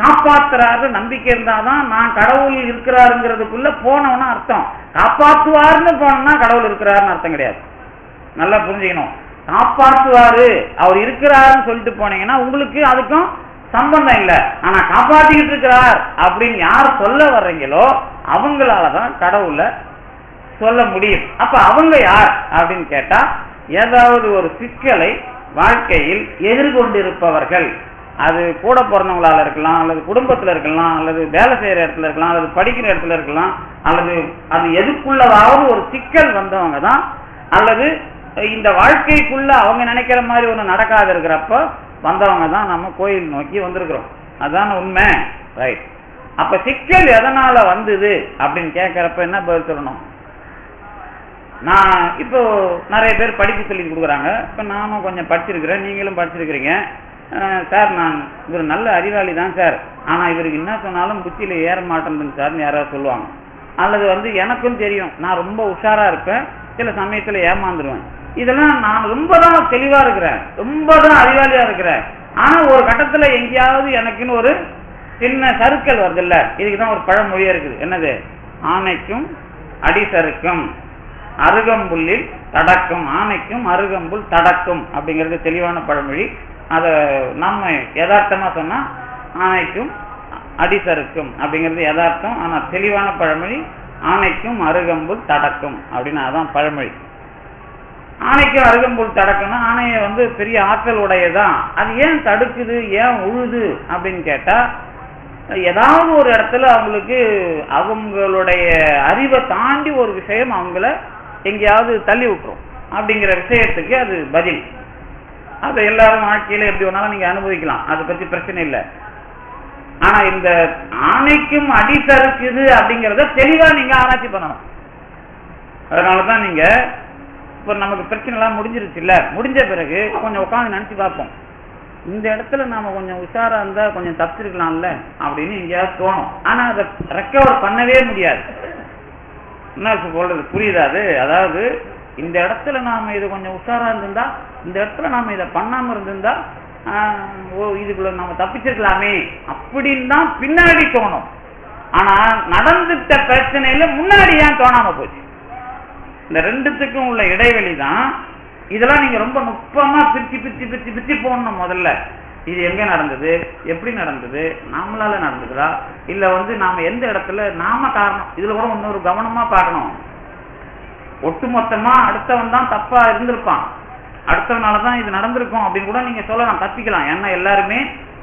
காப்பாத்துறாரு நம்பிக்கை இருந்தாதான் நான் கடவுள் இருக்கிறாருங்கிறதுக்குள்ள போனவனா அர்த்தம். காப்பாற்றுவாருன்னு போனோம்னா கடவுள் இருக்கிறாருன்னு அர்த்தம் கிடையாது. நல்லா புரிஞ்சுக்கணும். காப்பாற்றுவாரு அவர் இருக்கிறாருன்னு சொல்லிட்டு போனீங்கன்னா உங்களுக்கு அதுக்கும் சம்பந்தம் இல்லை. ஆனா காப்பாற்றிக்கிட்டு இருக்கிறார் அப்படின்னு யார் சொல்ல வர்றீங்களோ அவங்களாலதான் கடவுளை சொல்ல முடியும். அப்ப அவங்க யார் அப்படின்னு கேட்டா, ஏதாவது ஒரு சிக்கலை வாழ்க்கையில் எதிர்கொண்டிருப்பவர்கள். அது கூட பிறந்தவங்களால இருக்கலாம், அல்லது குடும்பத்துல இருக்கலாம், அல்லது வேலை செய்யற இடத்துல இருக்கலாம், அல்லது படிக்கிற இடத்துல இருக்கலாம், அல்லது அது எதுக்குள்ளதாவது ஒரு சிக்கல் வந்தவங்க தான், அல்லது இந்த வாழ்க்கைக்குள்ள அவங்க நினைக்கிற மாதிரி ஒண்ணு நடக்காது இருக்கிறப்ப வந்தவங்க தான் நம்ம கோயில் நோக்கி வந்திருக்கிறோம். அதான உண்மை, ரைட்? அப்ப சிக்கல் எதனால வந்தது அப்படின்னு கேட்கிறப்ப என்ன பதில் சொல்லணும்? நான் இப்போ நிறைய பேர் படிப்பு சொல்லி கொடுக்குறாங்க. இப்போ நானும் கொஞ்சம் படிச்சிருக்கிறேன், நீங்களும் படிச்சிருக்கிறீங்க. சார் நான் இவர் நல்ல அறிவாளி தான் சார், ஆனால் இவருக்கு என்ன சொன்னாலும் புத்தியில் ஏற மாட்டேங்குதுங்க சார்னு யாராவது சொல்லுவாங்க. அல்லது எனக்கும் தெரியும், நான் ரொம்ப உஷாராக இருப்பேன், சில சமயத்தில் ஏமாந்துருவேன். இதெல்லாம் நான் ரொம்ப தான் தெளிவாக இருக்கிறேன், ரொம்ப தான் அறிவாளியாக இருக்கிறேன், ஆனா ஒரு கட்டத்துல எங்கேயாவது எனக்குன்னு ஒரு சின்ன சறுக்கல் வருது இல்ல. இதுக்குதான் ஒரு பழமொழியா இருக்குது. என்னது? ஆனைக்கும் அடி சறுக்கும், அருகம்புல்லில் தடக்கும். ஆனைக்கும் அருகம்புல் தடக்கும் அப்படிங்கிறது தெளிவான பழமொழி. அத நம்ம யதார்த்தமா சொன்னா ஆனைக்கும் அடி சறுக்கும் அப்படிங்கிறது யதார்த்தம். ஆனா தெளிவான பழமொழி ஆனைக்கும் அருகம்புல் தடக்கும் அப்படின்னு. அதான் பழமொழி. ஆனைக்கும் அருகம்புல் தடக்கும்னா ஆனையை வந்து பெரிய ஆற்றல் உடையதான். அது ஏன் தடுக்குது, ஏன் உழுது அப்படின்னு கேட்டா, ஏதாவது ஒரு இடத்துல அவங்களுக்கு அவங்களுடைய அறிவை தாண்டி ஒரு விஷயம் அவங்கள எங்கேயாவது தள்ளி விட்டுரும் அப்படிங்கிற விஷயத்துக்கு அது பதில். அதை எல்லாரும் வாழ்க்கையில எப்படி வேணாலும் நீங்க அனுபவிக்கலாம், அதை பத்தி பிரச்சனை இல்லை. ஆனா இந்த ஆணைக்கும் அடி சறுக்குது அப்படிங்கிறத தெளிவா நீங்க ஆராய்ச்சி பண்ணணும். அதனாலதான் நீங்க இப்ப நமக்கு பிரச்சனை எல்லாம் முடிஞ்சிருச்சு இல்ல, முடிஞ்ச பிறகு கொஞ்சம் உட்காந்து நினைச்சு பார்ப்போம், இந்த இடத்துல நாம கொஞ்சம் உஷாரா இருந்தா கொஞ்சம் தப்பிச்சிருக்கலாம்ல அப்படின்னு எங்கேயாவது தோணும். ஆனா அதை ரெக்கவர் பண்ணவே முடியாது. என்ன சொல்றது புரியுதா? அது அதாவது இந்த இடத்துல நாம இது கொஞ்சம் உஷாரா இருந்திருந்தா, இந்த இடத்துல நாம இதை பண்ணாம இருந்திருந்தா இதுக்குள்ள நாம தப்பிச்சிருக்கலாமே அப்படின்னு தான் பின்னாடி தோணும். ஆனா நடந்துட்ட பிரச்சனையில முன்னாடி ஏன் தோணாம போச்சு? இந்த ரெண்டுத்துக்கும் உள்ள இடைவெளி தான். இதெல்லாம் நீங்க ரொம்ப நுட்பமா பிரிச்சு பிரிச்சு பிரிச்சு பிரிச்சு போடணும். முதல்ல இது எங்க நடந்தது, எப்படி நடந்தது, நாமளால நடந்ததா இல்ல வந்து நாம எந்த இடத்துல நாம காரணம். இதுல கூட இன்னொரு கவனமா பார்க்கணும். ஒட்டுமொத்தமா அடுத்தவன் தான் தப்பா இருந்திருப்பான், அடுத்தவனாலதான் இது நடந்திருக்கும் அப்படின்னு கூட நீங்க சொல்லலாம், தப்பிக்கலாம். ஏன்னா எல்லாருமே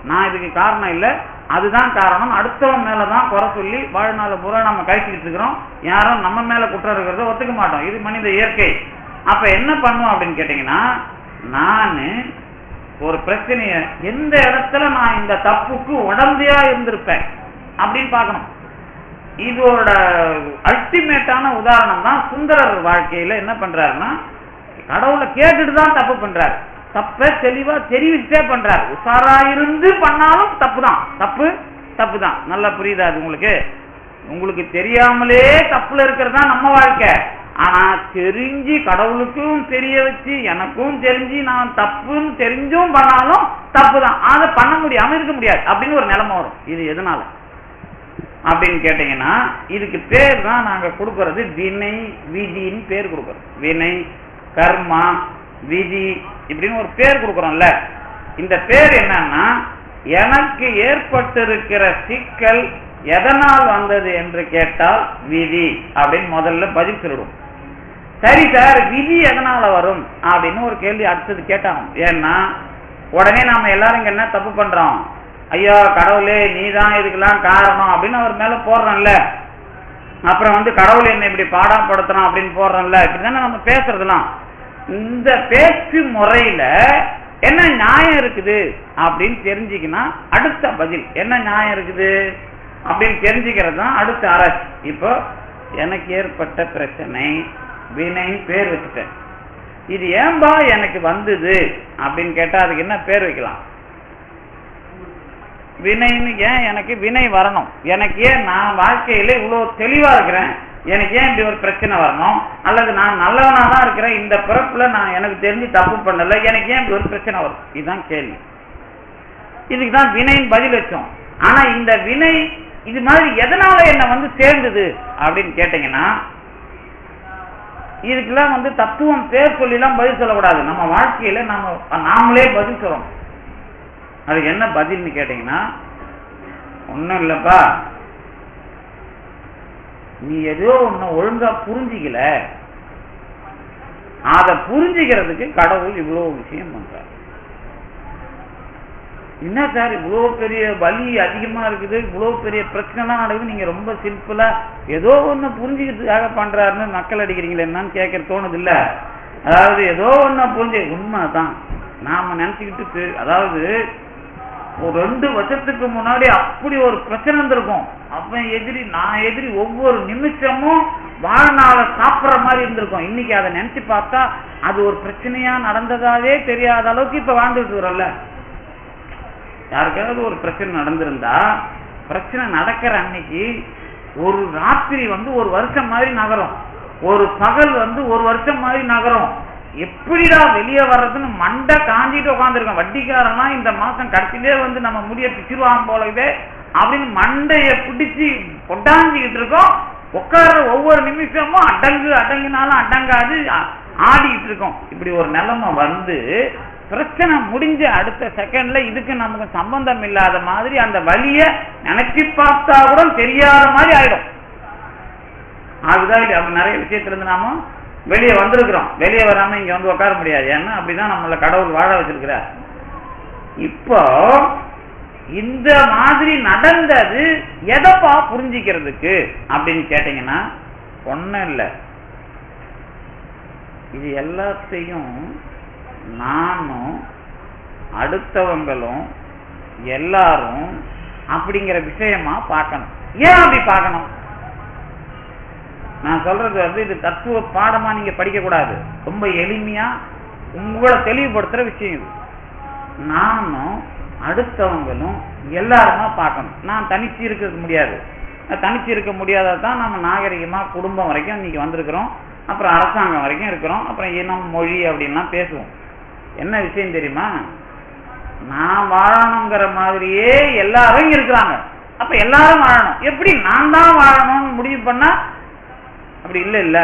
நான் இதுக்கு காரணம் இல்லை அதுதான் காரணம், அடுத்தவன் மேலதான் குறை சொல்லி வாழ்நாள் பூரா நம்ம கழிச்சுக்கிட்டு இருக்கிறோம். யாரும் நம்ம மேல குற்றம் இருக்கிறத ஒத்துக்க மாட்டோம். இது மனித இயற்கை. அப்ப என்ன பண்ணுவோம் அப்படின்னு கேட்டீங்கன்னா, நான் ஒரு பிரச்சனைய எந்த இடத்துல நான் இந்த தப்புக்கு உடந்தையா இருந்திருப்பேன் அப்படின்னு பார்க்கணும். இதோட அல்டிமேட்டான உதாரணம் தான் சுந்தரர் வாழ்க்கையில என்ன பண்றாருன்னா, கடவுளை கேட்டுட்டு தான் தப்பு பண்றாரு. தப்ப தெளிவா தெரிவிச்சே பண்றாரு. உஷாரா இருந்து பண்ணாலும் தப்பு தான், தப்பு தப்பு தான். நல்லா புரியுதா அது உங்களுக்கு? உங்களுக்கு தெரியாமலே தப்புல இருக்கிறது தான் நம்ம வாழ்க்கை. ஆனா தெரிஞ்சு கடவுளுக்கும் தெரிய வச்சு எனக்கும் தெரிஞ்சு நான் தப்புன்னு தெரிஞ்சும் பண்ணாலும் தப்பு தான். அதை பண்ண முடியாம இருக்க முடியாது அப்படின்னு ஒரு நிலைமை வரும். இது எதனால அப்படின்னு கேட்டீங்கன்னா, இதுக்கு பேர் தான் நாங்க கொடுக்கறது வினை விதின்னு பேர் கொடுக்கறோம். வினை, கர்மா, விதி இப்படின்னு ஒரு பேர் கொடுக்கறோம்ல. இந்த பேர் என்னன்னா, எனக்கு ஏற்பட்டிருக்கிற சிக்கல் எதனால் வந்தது என்று கேட்டால் விதி அப்படின்னு முதல்ல பதில் சொல்லிடும். சரி சார், விதி எதனால வரும் அப்படின்னு ஒரு கேள்வி அடுத்தது கேட்டாங்க. ஏன்னா உடனே நாம எல்லாரும் என்ன தப்பு பண்றோம், ஐயா கடவுளே நீ தான் இதுக்கெல்லாம் காரணம் அப்படின்னு அவர் மேல போடுறோம்ல. அப்புறம் வந்து கடவுள் என்ன இப்படி பாடாப்படுத்துறோம் அப்படின்னு போடுறோம்ல. இப்படிதானே நம்ம பேசுறதுலாம். இந்த பேச்சு முறையில என்ன நியாயம் இருக்குது அப்படின்னு தெரிஞ்சுக்கினா அடுத்த பதில் என்ன நியாயம் இருக்குது அப்படின்னு தெரிஞ்சுக்கிறது தான் அடுத்த ஆராய்ச்சி. இப்போ எனக்கு ஏற்பட்ட பிரச்சனை வினை பேர் வச்சுட்டேன். இது ஏன்பா எனக்கு வந்தது அப்படின்னு கேட்டா அதுக்கு என்ன பேர் வைக்கலாம்? வினைன்னு. ஏன் எனக்கு வினை வரணும்? எனக்கு ஏன் நான் வாழ்க்கையில இவ்வளவு தெளிவா இருக்கிறேன், எனக்கு ஏன் இப்படி ஒரு பிரச்சனை வரணும்? அல்லது நான் நல்லவனா தான் இருக்கிறேன், இந்த பிறப்புல நான் எனக்கு தெரிஞ்சு தப்பு பண்ணல, எனக்கு ஏன் இப்படி ஒரு பிரச்சனை வரும்? இதுதான் கேள்வி. இதுக்கு தான் வினைன்னு பதில் வச்சோம். ஆனா இந்த வினை இது மாதிரி எதனால என்ன வந்து சேர்ந்தது அப்படின்னு கேட்டீங்கன்னா, இதுக்கெல்லாம் வந்து தத்துவம் பேர் சொல்லிலாம் பதில் சொல்லக்கூடாது. நம்ம வாழ்க்கையில நாமளே பதில் சொல்லணும். அதுக்கு என்ன பதில்னு கேட்டீங்கன்னா, ஒன்னும் இல்லப்பா, நீ ஏதோ ஒண்ணு ஒழுங்கா புரிஞ்சிக்கல, அத புரிஞ்சுக்கிறதுக்கு கடவுள் இவ்வளவு விஷயம் பண்றார். என்ன சார் இவ்வளவு பெரிய வலி அதிகமா இருக்குது, இவ்வளவு பெரிய பிரச்சனை எல்லாம் நடக்குது, நீங்க ரொம்ப சிம்பிளா ஏதோ ஒண்ணு புரிஞ்சுக்கிறதுக்காக பண்றாருன்னு மக்கள் அடிக்கிறீங்களே என்னன்னு கேட்க தோணுது இல்ல? அதாவது ஏதோ ஒண்ணு புரிஞ்சு உண்மைதான் நாம நினைச்சுக்கிட்டு, அதாவது ஒரு 2 வருஷத்துக்கு முன்னாடி அப்படி ஒரு பிரச்சனை இருந்திருக்கும், அவன் எதிரி நான் எதிரி, ஒவ்வொரு நிமிஷமும் வாழ்நாள சாப்பிட்ற மாதிரி இருந்திருக்கும். இன்னைக்கு அதை நினைச்சு பார்த்தா அது ஒரு பிரச்சனையா நடந்ததாவே தெரியாத அளவுக்கு இப்ப வாழ்ந்துட்டு வரோம்ல. யாருக்காவது ஒரு பிரச்சனை நடந்திருந்தா, பிரச்சனை நடக்கிற அன்னைக்கு ஒரு ராத்திரி வந்து ஒரு வருஷம் மாதிரி நகரும், ஒரு பகல் வந்து ஒரு வருஷம் மாதிரி நகரும். எப்படிடா வெளியே வர்றதுன்னு மண்டை காஞ்சிட்டு உட்காந்துருக்கோம். வட்டிக்காரனா இந்த மாசம் கடைசியிலே வந்து நம்ம முடிய பிச்சிருவாங்க போலவே அப்படின்னு மண்டைய பிடிச்சி பொட்டாஞ்சிக்கிட்டு இருக்கோம். உட்கார்ற ஒவ்வொரு நிமிஷமும் அடங்குனாலும் அடங்காது ஆடிக்கிட்டு இருக்கோம். இப்படி ஒரு நிலைமை வந்து பிரச்சனை முடிஞ்ச அடுத்த செகண்ட்ல இதுக்கு நமக்கு சம்பந்தம் இல்லாத மாதிரி அந்த வலிய நினைச்சு பார்த்தா கூட தெரியாத மாதிரி ஆயிடும். அதுதான் அப்படி நிறைய விஷயத்துல இருந்து நாம வெளியே வந்திருக்கிறோம். வெளியே வராம இங்க வந்து உட்கார முடியாது. ஏன்னா அப்படிதான் நம்மள கடவுள் வாழ வச்சிருக்கிறார். இப்போ இந்த மாதிரி நடந்தது எதப்பா புரிஞ்சிக்கிறதுக்கு அப்படின்னு கேட்டீங்கன்னா ஒன்னும் இல்லை. இது எல்லாத்தையும் நானும் அடுத்தவங்களும் எல்லாரும் அப்படிங்கிற விஷயமா பார்க்கணும். ஏன் அப்படி பார்க்கணும்? நான் சொல்றது வந்து இது தத்துவ பாடமா நீங்க படிக்க கூடாது. ரொம்ப எளிமையா உங்களை தெளிவுபடுத்துற விஷயம் இது. நானும் அடுத்தவங்களும் எல்லாருமா பார்க்கணும். நான் தனிச்சு இருக்க முடியாது. தனிச்சு இருக்க முடியாததான் நம்ம நாகரிகமா குடும்பம் வரைக்கும் இன்னைக்கு வந்திருக்கிறோம். அப்புறம் அரசாங்கம் வரைக்கும் இருக்கிறோம். அப்புறம் இனம் மொழி அப்படின்லாம் பேசுவோம். என்ன விஷயம் தெரியுமா? நான் வாழணுங்கிற மாதிரியே எல்லாரும் இருக்கிறாங்க. அப்ப எல்லாரும் வாழணும். எப்படி நான் தான் வாழணும்னு முடிவு பண்ணா அப்படி இல்ல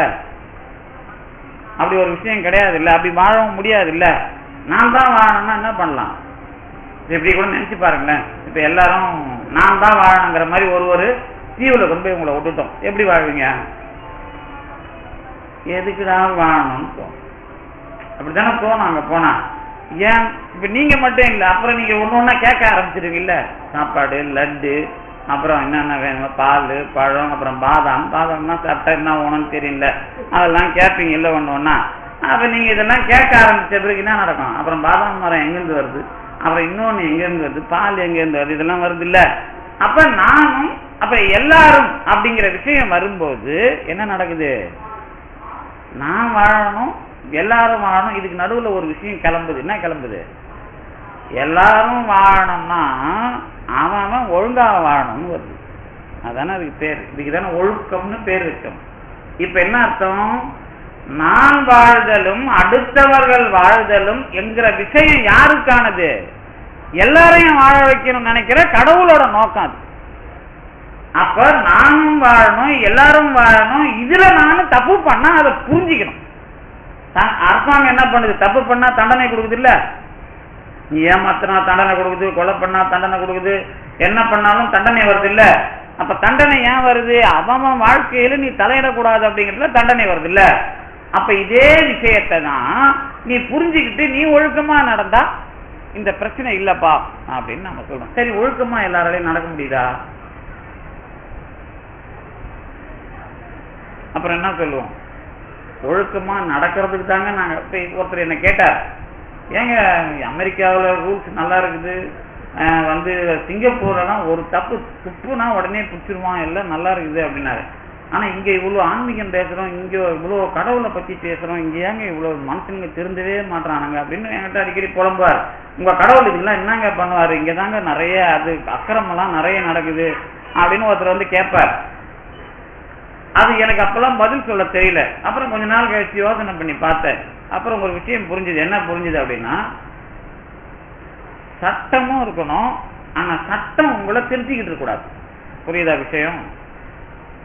அப்படி ஒரு விஷயம் கிடையாது. இல்ல அப்படி வாழவும் முடியாது. இல்ல நான் தான் வாழணும்னா என்ன பண்ணலாம்? இப்படி கூட நினைச்சு பாருங்களேன். இப்ப எல்லாரும் நான் தான் வாழணுங்கிற மாதிரி ஒரு தீவுல கொண்டு போய் உங்களை விட்டுட்டோம். எப்படி வாழ்வீங்க? எதுக்குதான் வாழணும்னு தோணும். அப்படித்தானே தோணும் அங்க போனா. ஏன் இப்ப நீங்க மட்டும் இல்ல, அப்புறம் நீங்க ஒண்ணு கேட்க ஆரம்பிச்சிருவீங்கல்ல. சாப்பாடு, லட்டு, அப்புறம் என்னென்ன வேணும், பால், பழம், அப்புறம் பாதாம்னா சாப்பிட்டா என்ன வேணும்னு தெரியல, அதெல்லாம் கேட்பீங்க இல்ல ஒண்ணு. அப்ப நீங்க இதெல்லாம் கேட்க ஆரம்பிச்ச பிறகு என்ன நடக்கும்? அப்புறம் பாதாம் மரம் எங்கிருந்து வருது, அப்புறம் இன்னொன்னு எங்க இருந்து வருது, பால் எங்க இருந்து வருது, இதெல்லாம் வருது இல்ல. அப்ப நானும் அப்ப எல்லாரும் அப்படிங்கிற விஷயம் வரும்போது என்ன நடக்குது? நான் வாழணும், எல்லாரும் வாழணும். இதுக்கு நடுவுல ஒரு விஷயம் கிளம்புது. என்ன கிளம்புது? எல்லாரும் வாழணும்னா அவன் ஒழுங்காக வாழணும்னு வருது. அதானே அதுக்கு பேர். இதுக்கு தானே ஒழுக்கம்னு பேர் இருக்கும். இப்ப என்ன அர்த்தம்? நான் வாழ்தலும் அடுத்தவர்கள் வாழ்தலும் என்கிற விஷயம் யாருக்கானது? எல்லாரையும் வாழ வைக்கணும் நினைக்கிற கடவுளோட நோக்கம் அது. அப்ப நானும் வாழணும், எல்லாரும் வாழணும். இதுல நானும் தப்பு பண்ணா அதை புரிஞ்சுக்கணும். அரசாங்கம் என்ன பண்ணுது? தப்பு பண்ணா தண்டனை கொடுக்குது இல்ல. நீ ஏமாத்தினா தண்டனை கொடுக்குது, கொலை பண்ணா தண்டனை கொடுக்குது, என்ன பண்ணாலும் தண்டனை வருது இல்ல. அப்ப தண்டனை ஏன் வருது? அவன் வாழ்க்கையில நீ தலையிடக்கூடாது அப்படிங்கிறதுல தண்டனை வருது இல்ல. அப்ப இதே விஷயத்தை தான் நீ புரிஞ்சுக்கிட்டு நீ ஒழுக்கமா நடந்தா இந்த பிரச்சனை இல்லப்பா அப்படின்னு நம்ம சொல்றோம். சரி, ஒழுக்கமா எல்லாராலையும் நடக்க முடியுதா? அப்புறம் என்ன சொல்லுவோம்? ஒழுக்கமா நடக்கிறதுக்கு தாங்க நாங்க. ஒருத்தர் என்ன கேட்டார், ஏங்க அமெரிக்காவில் ரூல்ஸ் நல்லா இருக்குது, வந்து சிங்கப்பூர்லாம் ஒரு தப்பு துப்புனா உடனே பிடிச்சிருவான், எல்லாம் நல்லா இருக்குது அப்படின்னாரு. ஆனா இங்க இவ்வளவு ஆன்மீகம் பேசுறோம், இங்க இவ்வளவு கடவுளை பத்தி பேசுறோம், இங்க ஏங்க இவ்வளவு மனுஷனுங்க திருந்தவே மாட்டானுங்க அப்படின்னு என்கிட்ட அடிக்கடி புலம்புவார். உங்க கடவுள் இதுக்கெல்லாம் என்னங்க பண்ணுவாரு? இங்கதாங்க நிறைய அது அக்கிரமெல்லாம் நிறைய நடக்குது அப்படின்னு ஒருத்தர் வந்து கேட்பார். அது எனக்கு அப்பெல்லாம் பதில் சொல்ல தெரியல. அப்புறம் கொஞ்ச நாள் கழிச்சு யோசனை பண்ணி பார்த்தேன். அப்புறம் ஒரு விஷயம் புரிஞ்சுது. என்ன புரிஞ்சுது அப்படின்னா, சட்டமும் இருக்கணும், ஆனா சட்டம் உங்களை திருத்திக்கிட்டு இருக்க கூடாது. புரியுதா விஷயம்?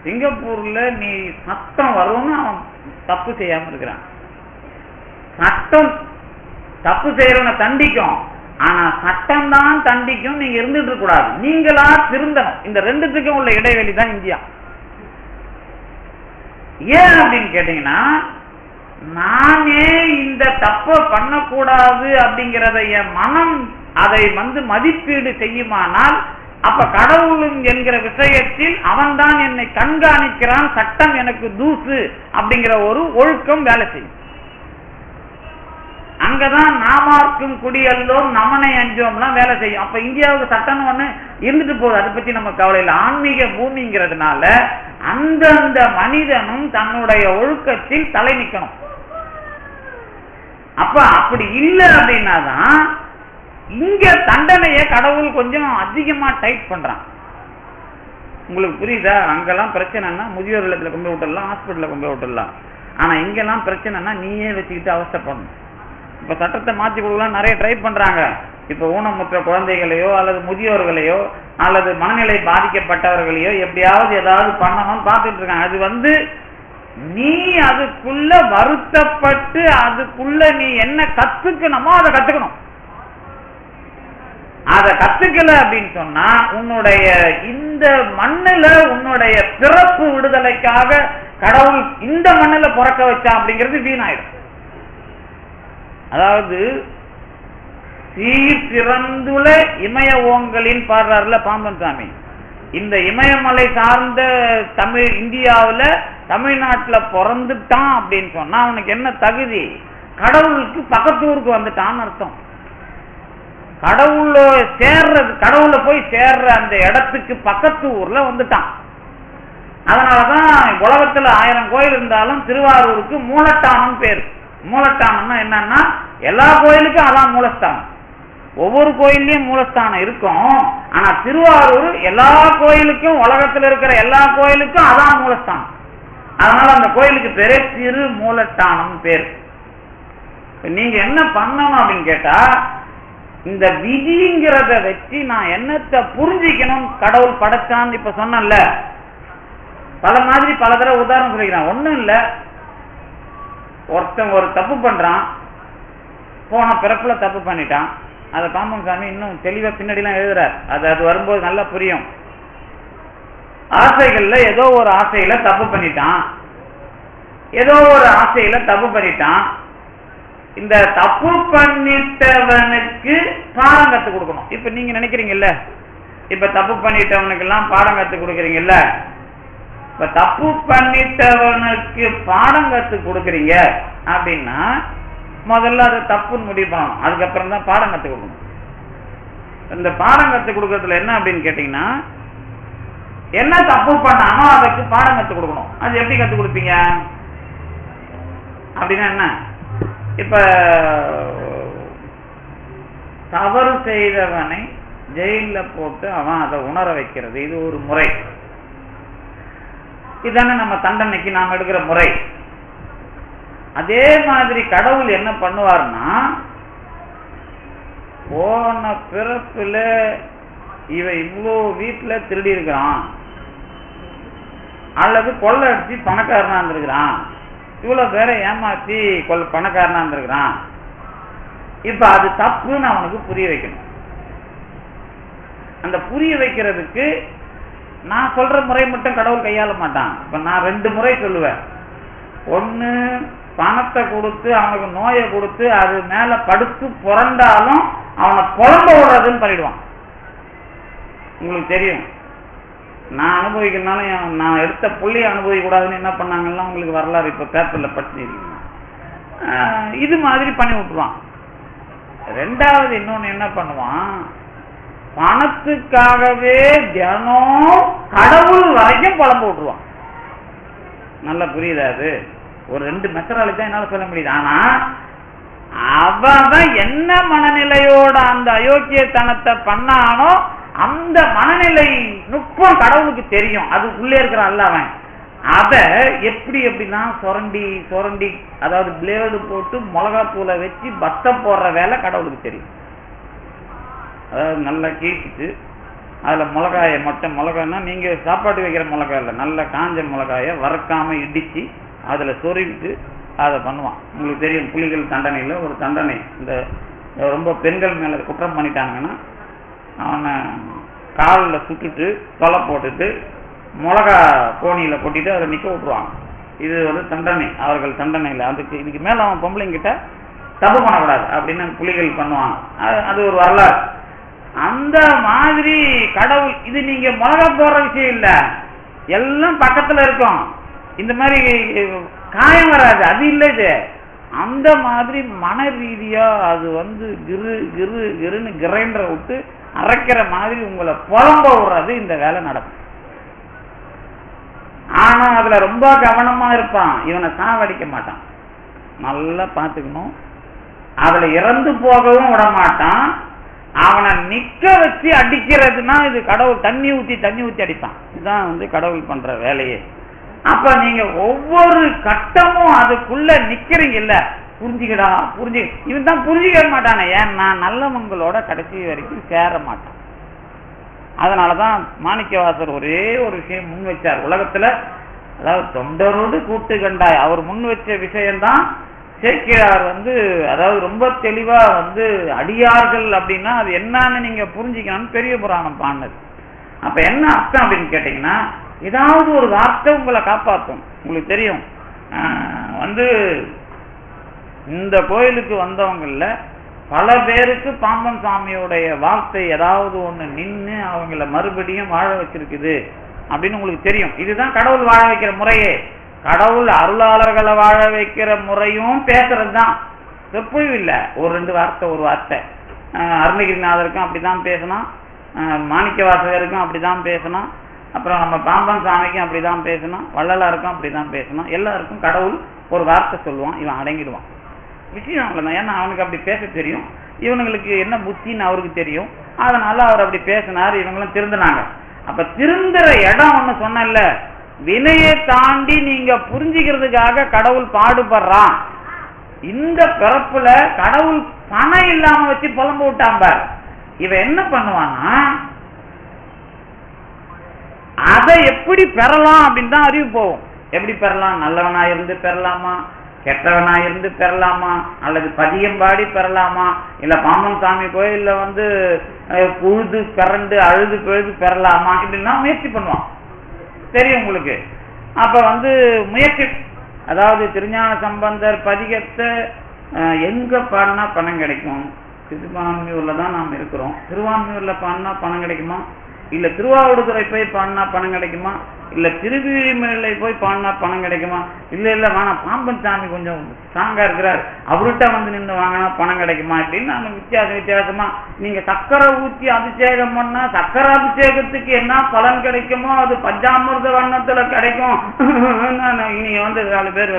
சிங்கப்பூர்ல நீ சட்டம் வரும்னு அவன் தப்பு செய்யாம இருக்கிறான். சட்டம் தப்பு செய்யறவனை தண்டிக்கும், ஆனா சட்டம் தான் தண்டிக்கும். நீங்க இருந்துட்டு இருக்க கூடாது, நீங்களா திருந்தணும். இந்த ரெண்டுத்துக்கும் உள்ள இடைவெளி தான் இந்தியா. ஏன் அப்படின்னு கேட்டீங்கன்னா, நானே இந்த தப்ப பண்ணக்கூடாது அப்படிங்கிறத என் மனம் அதை வந்து மதிப்பீடு செய்யுமானால், அப்ப கடவுளும் என்கிற விஷயத்தில் அவன் தான் என்னை கண்காணிக்கிறான், சட்டம் எனக்கு தூசு அப்படிங்கிற ஒரு ஒழுக்கம் வேலை செய்யும். அங்கதான் நாமார்க்கும் குடியல்லோம் நமனை அஞ்சோம்லாம் வேலை செய்யும். அப்ப இந்தியாவுக்கு சட்டம் ஒண்ணு இருந்துட்டு போகுது, அதை பத்தி நம்ம கவலை இல்லை. ஆன்மீக பூமிங்கிறதுனால அந்தந்த மனிதனும் தன்னுடைய ஒழுக்கத்தில் தலை நிற்கணும். அப்ப அப்படி இல்லை அப்படின்னாதான் இங்க தண்டனைய கடவுள் கொஞ்சம் அதிகமா டைட் பண்றான். உங்களுக்கு புரியுதா? அங்கெல்லாம் பிரச்சனைன்னா முதியோர் இல்லத்துல கொண்டு விட்டுடலாம், ஹாஸ்பிட்டல்ல கொண்டு விட்டுடலாம். ஆனா இங்கெல்லாம் பிரச்சனைனா நீயே வச்சுக்கிட்டு அவஸ்தைப்படணும். இப்ப சட்டத்தை மாற்றி கொடுக்கலாம் நிறைய ட்ரை பண்றாங்க. இப்ப ஊனமுற்ற குழந்தைகளையோ அல்லது முதியோர்களையோ அல்லது மனநிலை பாதிக்கப்பட்டவர்களையோ எப்படியாவது ஏதாவது பண்ணணும்னு பார்த்துட்டு இருக்காங்க. அது நீ அதுக்குள்ள வருத்தப்பட்டு அதுக்குள்ள நீ என்ன கத்துக்கணுமோ அதை கத்துக்கணும். அதை கத்துக்கல அப்படின்னு சொன்னா உன்னுடைய இந்த மண்ணுல உன்னுடைய பிறப்பு விடுதலைக்காக கடவுள் இந்த மண்ணுல பிறக்க வச்சா அப்படிங்கிறது வீணாயிடும். அதாவது சீர்திறந்துள்ள இமய ஓங்கலின் பாடுறாருல பாம்பன் சாமி, இந்த இமயமலை சார்ந்த தமிழ் இந்தியாவுல தமிழ்நாட்டுல பிறந்துட்டான் அப்படின்னு சொன்னா அவனுக்கு என்ன தகுதி? கடவுளுக்கு பக்கத்து ஊருக்கு வந்துட்டான்னு அர்த்தம். கடவுளை போய் சேர்ற அந்த இடத்துக்கு பக்கத்து ஊர்ல வந்துட்டான். அதனாலதான் உலகத்துல 1000 கோயில் இருந்தாலும் திருவாரூருக்கு மூலட்டானம் பேரு. மூலட்டானம்னா என்னன்னா எல்லா கோயிலுக்கும் அதான் மூலஸ்தானம். ஒவ்வொரு கோயிலையும் மூலஸ்தானம் இருக்கும். ஆனா திருவாரூர் எல்லா கோயிலுக்கும் உலகத்துல இருக்கிற எல்லா கோயிலுக்கும் அதான் மூலஸ்தானம். அதனால அந்த கோயிலுக்கு பேரு திரு மூலட்டானம் பேரு. நீங்க என்ன பண்ணணும் அப்படின்னு கேட்டா இந்த விதிங்கிறத வச்சு நான் என்னத்தை புரிஞ்சிக்கணும் கடவுள் படைச்சான்னு இப்ப சொன்னல பல மாதிரி பல தடவை உதாரணம் சொல்லிக்கிறான். ஒண்ணும் இல்ல, ஒருத்தன் ஒரு தப்பு பண்றான், போன பிறப்புல தப்பு பண்ணிட்டான். அதை பாம்பன் சாமி இன்னும் தெளிவா பின்னாடிலாம் எழுதுறார். அது வரும்போது நல்லா புரியும். ஆசைகள்ல ஏதோ ஒரு ஆசையில தப்பு பண்ணிட்டான், ஏதோ ஒரு ஆசையில தப்பு பண்ணிட்டான். இந்த தப்பு பண்ணிட்டவனுக்கு பாடம் கத்து கொடுக்கணும். இப்ப நீங்க நினைக்கிறீங்கல்ல, இப்ப தப்பு பண்ணிட்டவனுக்கு எல்லாம் பாடம் கத்து கொடுக்குறீங்கல்ல, இப்ப தப்பு பண்ணிட்டவனுக்கு பாடம் கத்து கொடுக்குறீங்க அப்படின்னா முதல்ல அது தப்புன்னு முடிவு பண்ணணும். அதுக்கப்புறம் தான் பாடம் கத்து கொடுக்கணும். இந்த பாடம் கத்து கொடுக்கறதுல என்ன அப்படின்னு கேட்டீங்கன்னா என்ன தப்பு பண்ணானோ அதுக்கு பாடம் கத்து கொடுக்கணும். அது எப்படி கத்து கொடுப்பீங்க அப்படின்னா என்ன? இப்ப தவறு செய்தவனை ஜெயில போட்டு அவன் அதை உணர வைக்கிறது, இது ஒரு முறை. இதானே நம்ம தண்டனைக்கு நாம் எடுக்கிற முறை. அதே மாதிரி கடவுள் என்ன பண்ணுவார்னா போன பிறப்புல இவன் இவ்வளோ வீட்டுல திருடி இருக்கிறான் அல்லது கொள்ளை அடிச்சு பணக்காரனா இருந்திருக்கிறான், இவ்வளவு பேரை ஏமாத்தி பணக்காரனா இருந்திருக்கிறான். இப்ப அது தப்புன்னு அவனுக்கு புரிய வைக்கணும். அந்த புரிய வைக்கிறதுக்கு நான் சொல்ற முறை மட்டும் கடவுள் கையாள மாட்டான். இப்ப நான் 2 முறை சொல்லுவேன். ஒண்ணு, பணத்தை கொடுத்து அவனுக்கு நோயை கொடுத்து அது மேல படுத்து புரண்டாலும் அவனை புலம்ப விடுறதுன்னு பண்ணிடுவான். உங்களுக்கு தெரியும், நான் அனுபவிக்கிறதுனால நான் எடுத்த புள்ளியை அனுபவிக்க கூடாதுன்னு என்ன பண்ணாங்கன்னா உங்களுக்கு வரலாறு இப்ப பேப்பர்ல படிச்சிருக்கீங்க. இது மாதிரி பண்ணி விட்டுருவான். 2வது இன்னொன்னு என்ன பண்ணுவான், பணத்துக்காகவே தினம் கடவுள் வரைக்கும் புலம்ப விட்டுருவான். நல்லா புரியுதா? அது ஒரு 2 மெத்தடாலஜி தான் என்னால சொல்ல முடியுது. ஆனா அவன் என்ன மனநிலையோட அந்த அயோக்கியத்தனத்தை பண்ணானோ அந்த மனநிலை நுட்பம் கடவுளுக்கு தெரியும். அது உள்ளே இருக்கிறான் அல்ல அவன். அத எப்படின்னா சொரண்டி அதாவது பிளேடு போட்டு மிளகாத்தூளை வச்சு பத்தம் போடுற வேலை கடவுளுக்கு தெரியும். அதாவது நல்லா கீழ்ச்சிட்டு அதுல மிளகாயை மட்டும், மிளகாய்னா நீங்க சாப்பாட்டு வைக்கிற மிளகாய் இல்லை, நல்ல காஞ்ச மிளகாயை வறுக்காம இடிச்சு அதுல சொருவிட்டு அதை பண்ணுவான். உங்களுக்கு தெரியும், புலிகள் தண்டனையில் ஒரு தண்டனை, இந்த ரொம்ப பெண்கள் மேல குற்றம் பண்ணிட்டாங்கன்னா அவனை காலில் சுட்டுட்டு தொலை போட்டுட்டு மிளகா கோணியில கொட்டிட்டு அதை நிக்க விட்டுருவாங்க. இது தண்டனை, அவர்கள் தண்டனையில். அதுக்கு இதுக்கு மேல அவன் பொம்பளைங்கிட்ட தப்பு பண்ணக்கூடாது அப்படின்னு புலிகள் பண்ணுவாங்க. அது ஒரு வரலாறு. அந்த மாதிரி கடவுள், இது நீங்க மிளகா போடுற விஷயம் இல்ல, எல்லாம் பக்கத்துல இருக்கும். இந்த மாதிரி காயம் வராது, அது இல்லை. இது அந்த மாதிரி மன ரீதியா அது கிருன்னு கிரைண்டரை விட்டு அரைக்கிற மாதிரி உங்களை புலம்ப விடுறது இந்த வேலை நடக்கும். ஆனா அதுல ரொம்ப கவனமா இருப்பான். இவனை சாவடிக்க மாட்டான், நல்லா பாத்துக்கணும். அதுல இறந்து போகவும் விட மாட்டான். அவனை நிக்க வச்சு அடிக்கிறதுனா இது கடவுள் தண்ணி ஊத்தி அடிப்பான். இதுதான் கடவுள் பண்ற வேலையே. அப்ப நீங்க ஒவ்வொரு கட்டமும் அதுக்குள்ள நிக்கிறீங்கல்ல, புரிஞ்சுக்கடா புரிஞ்சு, இவன் தான் புரிஞ்சுக்க மாட்டானே, ஏன்னா நல்லவங்களோட கடைசி வரைக்கும் சேர மாட்டான். அதனாலதான் மாணிக்கவாசர் ஒரே ஒரு விஷயம் முன் வச்சார் உலகத்துல, அதாவது தொண்டரோடு கூட்டு கண்டாய், அவர் முன் வச்ச விஷயம்தான் சேக்கிழார் அதாவது ரொம்ப தெளிவா அடியார்கள் அப்படின்னா அது என்னன்னு நீங்க புரிஞ்சுக்கணும்னு பெரிய புராணம் பாடினது. அப்ப என்ன அர்த்தம் அப்படின்னு கேட்டீங்கன்னா, ஏதாவது ஒரு வார்த்தை உங்களை காப்பாற்றும். உங்களுக்கு தெரியும், இந்த கோயிலுக்கு வந்தவங்கல்ல பல பேருக்கு பாம்பன் சாமியோடைய வார்த்தை ஏதாவது ஒண்ணு நின்று அவங்கள மறுபடியும் வாழ வச்சிருக்குது அப்படின்னு உங்களுக்கு தெரியும். இதுதான் கடவுள் வாழ வைக்கிற முறையே. கடவுள் அருளாளர்களை வாழ வைக்கிற முறையும் பேசுறதுதான், எப்பவும் இல்லை. ஒரு ரெண்டு வார்த்தை, ஒரு வார்த்தை. அருணகிரிநாதருக்கும் அப்படிதான் பேசணும், மாணிக்க வாசகருக்கும் அப்படிதான் பேசணும், அப்புறம் நம்ம பாம்பன் சாமிக்கும் அப்படிதான் பேசணும், வள்ளலாருக்கும் அப்படிதான் பேசணும். எல்லாருக்கும் கடவுள் ஒரு வார்த்தை சொல்லுவான், இவன் அடங்கிடுவான். விஷயம் அவ்வளவுதான். ஏன்னா அவனுக்கு அப்படி பேச தெரியும், இவனுங்களுக்கு என்ன புத்தின்னு அவருக்கு தெரியும். அதனால அவர் அப்படி பேசினார், இவங்களும் திருந்தினாங்க. அப்ப திருந்துற இடம் ஒண்ணு சொன்னல, வினையை தாண்டி நீங்க புரிஞ்சுக்கிறதுக்காக கடவுள் பாடுபடுறான். இந்த பிறப்புல கடவுள் பணம் இல்லாம வச்சு புலம்பு விட்டான் பார். இவன் என்ன பண்ணுவான்னா, அதை எப்படி பெறலாம் அப்படின்னு தான் அறிவு போகும். எப்படி பெறலாம்? நல்லவனா இருந்து பெறலாமா, கெட்டவனா இருந்து பெறலாமா, அல்லது பதியம்பாடி பெறலாமா, இல்ல பாம்பன் சாமி கோயில்ல புழுது பிறண்டு அழுது பிழுது பெறலாமா, இப்படின்னா முயற்சி பண்ணுவான். தெரியும் உங்களுக்கு. அப்ப முயற்சி, அதாவது திருஞான சம்பந்தர் பதிகத்தை எங்க பாடினா பணம் கிடைக்கும்? திருவான்மியூர்ல தான் நாம் இருக்கிறோம். திருவான்மியூர்ல பாடினா பணம் கிடைக்குமா, இல்ல திருவாவடுதுறை போய் பாடினா பணம் கிடைக்குமா, இல்ல திருவிழிமலை போய் பாடினா பணம் கிடைக்குமா? இல்ல இல்ல வேணாம், பாம்பன் சாமி கொஞ்சம் ஸ்ட்ராங்கா இருக்கிறார், அவர்கிட்ட நின்று வாங்கினா பணம் கிடைக்குமா? அப்படின்னு நம்ம வித்தியாசமா நீங்க சக்கரை ஊற்றி அபிஷேகம் பண்ணா சக்கரை அபிஷேகத்துக்கு என்ன பலன் கிடைக்குமோ அது பஞ்சாமிர்த வண்ணத்துல கிடைக்கும். இனி 4 பேர்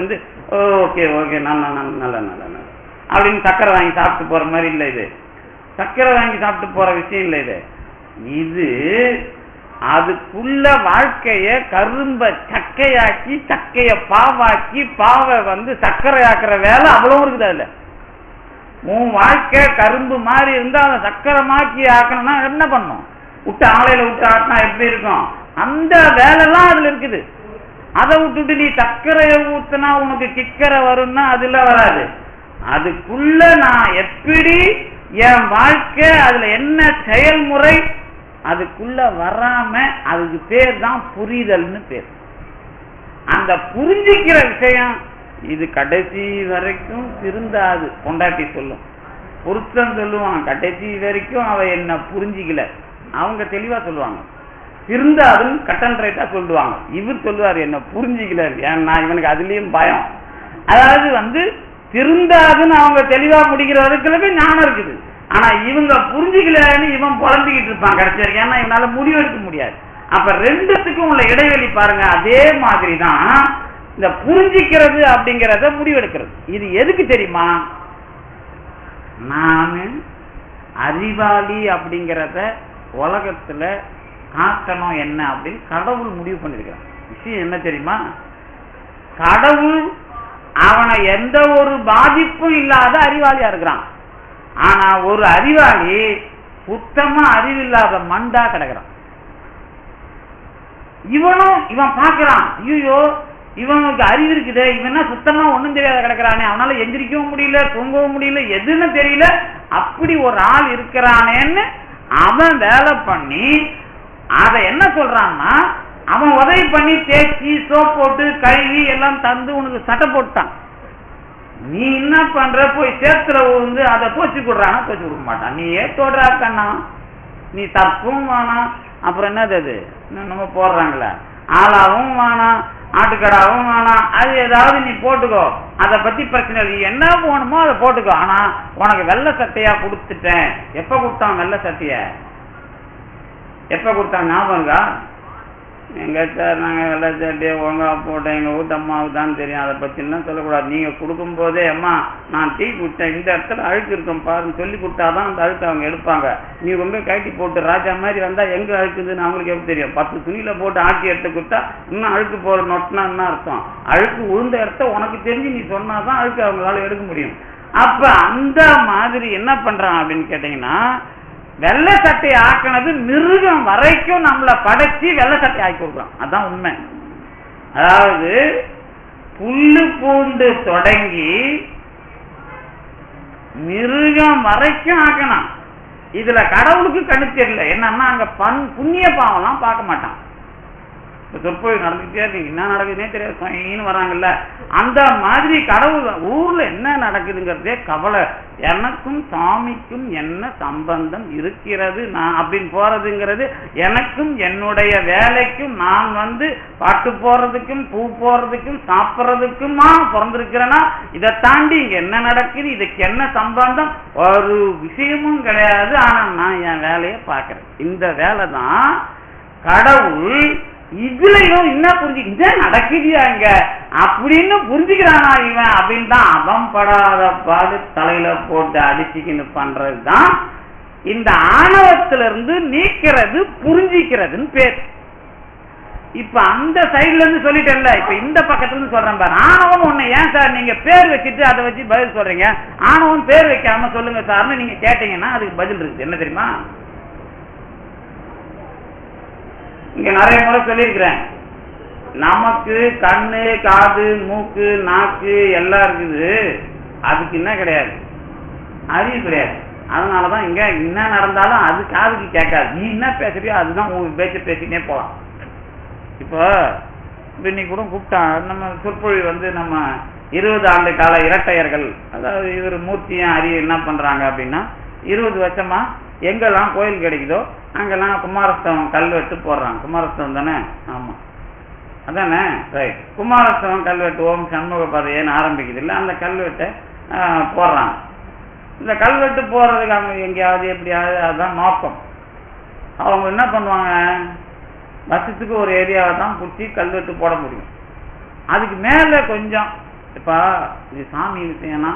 ஓகே ஓகே நல்ல நல்ல நல்ல நல்ல அப்படின்னு சக்கரை வாங்கி சாப்பிட்டு போற மாதிரி இல்லை இது. சக்கரை வாங்கி சாப்பிட்டு போற விஷயம் இல்லை இது. இது அதுக்குள்ள வாழ்க்கைய கரும்ப சக்கையாக்கி, சக்கைய பாவாக்கி, பாவை சக்கரையாக்குற வேலை அவ்வளவு இருக்குது. அதுல உன் வாழ்க்கை கரும்பு மாதிரி இருந்தா அதை சக்கரமாக்கி ஆக்கணும்னா என்ன பண்ணும்? விட்டு ஆலையில விட்டு ஆட்டினா எப்படி இருக்கும்? அந்த வேலைலாம் அதுல இருக்குது. அதை விட்டுட்டு நீ சர்க்கரையை ஊத்துனா உனக்கு கிக்கரை வரும்னா அதுல வராது. அதுக்குள்ள நான் எப்படி என் வாழ்க்கை, அதுல என்ன செயல்முறை, அதுக்குள்ள வராம அதுக்கு பேர் தான் புரிதல்னு பேர். அந்த புரிஞ்சுக்கிற விஷயம் இது கடைசி வரைக்கும் திருந்தாது. பொண்டாட்டி சொல்லும், புருஷன் சொல்லுவான் கடைசி வரைக்கும் அவ என்ன புரிஞ்சிக்கல, அவங்க தெளிவா சொல்லுவாங்க. திருந்தாதுன்னு கட்டன் ரைட்டா சொல்லுவாங்க. இவர் சொல்லுவார் என்ன புரிஞ்சிக்கல, ஏன்னா இவனுக்கு அதுலயும் பயம். அதாவது திருந்தாதுன்னு அவங்க தெளிவா முடிக்கிற வரைக்கும் ஞானம் இருக்குது. ஆனா இவங்க புரிஞ்சுக்கலன்னு இவன் புலம்பிக்கிட்டு இருப்பான் கடைசி வரைக்கும். ஏன்னா இவனால முடிவெடுக்க முடியாது. அப்ப ரெண்டுத்துக்கும் உள்ள இடைவெளி பாருங்க. அதே மாதிரிதான் இந்த புரிஞ்சிக்கிறது அப்படிங்கிறத முடிவெடுக்கிறது. இது எதுக்கு தெரியுமா? நான் அறிவாளி அப்படிங்கிறத உலகத்துல காட்டணும் என்ன அப்படின்னு கடவுள் முடிவு பண்ணிருக்கிறான். விஷயம் என்ன தெரியுமா? கடவுள் அவனை எந்த ஒரு பாதிப்பும் இல்லாத அறிவாளியா இருக்கிறான். ஆனா ஒரு அறிவாளி சுத்தமா அறிவில்லாத மண்டா கிடக்கிறான். இவன் பாக்குறான், ஐயோ இவனுக்கு அறிவு இருக்குது, இவனா சுத்தமா ஒண்ணும் தெரியாத கிடக்கிறானே, அவனால எந்திரிக்கவும் முடியல, தூங்கவும் முடியல, எதுன்னு தெரியல, அப்படி ஒரு ஆள் இருக்கிறானேன்னு அவன் வேலை பண்ணி அதை என்ன சொல்றான்னா, அவன் உதவி பண்ணி தேய்ச்சி சோப் போட்டு கழுவி எல்லாம் தந்து உனக்கு சட்டை போட்டான். நீ என்ன பண்ற? போய் சேத்துல அதை தோச்சு கொடுறானா? தோச்சு கொடுக்க மாட்டான். நீ ஏத்தோடுறாக்கண்ணா, நீ தப்பும் வேணாம், அப்புறம் என்னது அது நம்ம போடுறாங்களே ஆளாவும் வேணாம், ஆட்டுக்கடாவும் வேணாம், அது ஏதாவது நீ போட்டுக்கோ, அதை பத்தி பிரச்சனை இல்லை, என்ன போகணுமோ அதை போட்டுக்கோ. ஆனா உனக்கு வெள்ளை சட்டையா கொடுத்துட்டேன். எப்ப கொடுத்தான் வெள்ளை சட்டைய? எப்ப கொடுத்தான் ஞாபகம் இருக்கா? எங்க சார் நாங்கள் வெள்ளைச்சாட்டியை ஒழுங்கா போட்டோம், எங்கள் வீட்டு அம்மாவுக்கு தான் தெரியும், அதை பற்றிலாம் சொல்லக்கூடாது. நீங்கள் கொடுக்கும்போதே அம்மா நான் டீ குடித்தேன், இந்த இடத்துல அழுக்கு இருக்கும் பாருன்னு சொல்லி கொடுத்தாதான் அந்த அழுக்கு அவங்க எடுப்பாங்க. நீ ரொம்ப கட்டி போட்டு ராஜா மாதிரி வந்தால் எங்கே அழுக்குதுன்னு அவங்களுக்கு எப்படி தெரியும்? 10 துணியில் போட்டு ஆட்டி எடுத்து கொடுத்தா இன்னும் அழுக்கு போகிற நொட்டினா என்ன அர்த்தம்? அழுக்கு உழுந்த இடத்த உனக்கு தெரிஞ்சு நீ சொன்னாதான் அழுக்கு அவங்களால எடுக்க முடியும். அப்ப அந்த மாதிரி என்ன பண்றான் அப்படின்னு கேட்டீங்கன்னா, வெள்ளை சட்டை ஆக்கினது மிருகம் வரைக்கும் நம்மளை படைச்சி வெள்ளை சட்டை ஆக்கி கொடுக்குறான். அதுதான் உண்மை. அதாவது புல்லு பூண்டு தொடங்கி மிருகம் வரைக்கும் ஆக்கணும். இதுல கடவுளுக்கு கண்ணு தெரியல. என்னன்னா அங்க புண்ணிய பாவம்லாம் பார்க்க மாட்டான். சொற்பொழிவு நடந்துகிட்டே இருக்கு, என்ன நடக்குதுன்னே தெரியாது, வராங்கல்ல. அந்த மாதிரி கடவுள் ஊர்ல என்ன நடக்குதுங்கிறதே கவலை. எனக்கும் சாமிக்கும் என்ன சம்பந்தம் இருக்கிறது நான் அப்படின்னு போறதுங்கிறது, எனக்கும் என்னுடைய வேலைக்கும் நான் பாட்டு போறதுக்கும் பூ போறதுக்கும் சாப்பிட்றதுக்குமா பிறந்திருக்கிறேன்னா, இதை தாண்டி இங்க என்ன நடக்குது, இதுக்கு என்ன சம்பந்தம், ஒரு விஷயமும் கிடையாது. ஆனா நான் என் வேலையை பார்க்கிறேன். இந்த வேலை தான் கடவுள். இதுலயும் என்ன புரிஞ்சு நடக்குதியா இங்க அப்படின்னு புரிஞ்சுக்கிறானா இவன் அப்படின்னு தான் அவன் படாத பாடு தலையில போட்டு அடிச்சுக்கின்னு பண்றதுதான் இந்த ஆணவத்திலிருந்து நீக்கிறது, புரிஞ்சிக்கிறதுன்னு பேர். இப்ப அந்த சைட்ல இருந்து சொல்லிட்டேன்ல, இப்ப இந்த பக்கத்துல இருந்து சொல்றேன் பாரு. ஆணவம் ஒண்ணு ஏன் சார் நீங்க பேர் வச்சுட்டு அதை வச்சு பதில் சொல்றீங்க? ஆணவம் பேர் வைக்காம சொல்லுங்க சார்னு நீங்க கேட்டீங்கன்னா அதுக்கு பதில் இருக்குது. என்ன தெரியுமா? இங்க நிறைய முறை சொல்லியிருக்கிறேன், நமக்கு கண்ணு காது மூக்கு நாக்கு எல்லாம் இருக்குது, அதுக்கு என்ன கிடையாது, அறிவு கிடையாது. அதனாலதான் இங்க என்ன நடந்தாலும் அது காதுக்கு கேட்காது. நீ என்ன பேசுறியோ அதுதான் உங்களுக்கு பேச்ச பேசினே போகலாம். இப்போ இன்னைக்கு கூட கூப்பிட்டான் நம்ம சொற்பொழிவு நம்ம 20 ஆண்டு கால இரட்டையர்கள், அதாவது இவர் மூர்த்தியும் அறிவு என்ன பண்றாங்க அப்படின்னா, 20 வருஷமா எங்கெல்லாம் கோயில் கிடைக்குதோ அங்கெல்லாம் குமாரஸ்தவம் கல்வெட்டு போடுறாங்க. குமாரஸ்தவம் தானே? ஆமா அதானே, ரைட். குமாரஸ்தவம் கல்வெட்டு ஓம் சண்முக பதையன்னு ஆரம்பிக்குது இல்லை, அந்த கல்வெட்டை போடுறாங்க. இந்த கல்வெட்டு போடுறதுக்கு அவங்க எங்கேயாவது எப்படியாவது அதுதான் நோக்கம். அவங்க என்ன பண்ணுவாங்க, வருஷத்துக்கு ஒரு ஏரியாவை தான் பிடிச்சி கல்வெட்டு போட முடியும். அதுக்கு மேலே கொஞ்சம் இப்போ இது சாமி விஷயம்னா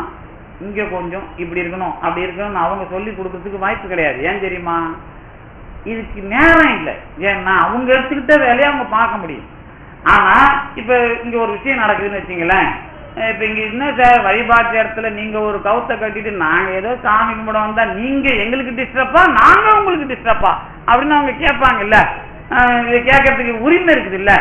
இங்கே கொஞ்சம் இப்படி இருக்கணும் அப்படி இருக்கணும்னு அவங்க சொல்லி கொடுக்கறதுக்கு வாய்ப்பு கிடையாது. ஏன் தெரியுமா? இதுக்கு நேரம் இல்லை. ஏன்னா அவங்க எடுத்துக்கிட்ட வேலையை அவங்க பார்க்க முடியும். ஆனா இப்ப இங்க ஒரு விஷயம் நடக்குதுன்னு வச்சுங்களேன், இப்ப இங்க என்ன சார் வழிபாட்டு இடத்துல நீங்க ஒரு கவுத்தை கட்டிட்டு நாங்க ஏதோ சாமி கும்பிட வந்தா நீங்க எங்களுக்கு டிஸ்டர்பா நாங்க உங்களுக்கு டிஸ்டர்பா அப்படின்னு அவங்க கேட்பாங்கல்ல. இதை கேட்கறதுக்கு உரிமை இருக்குது இல்ல?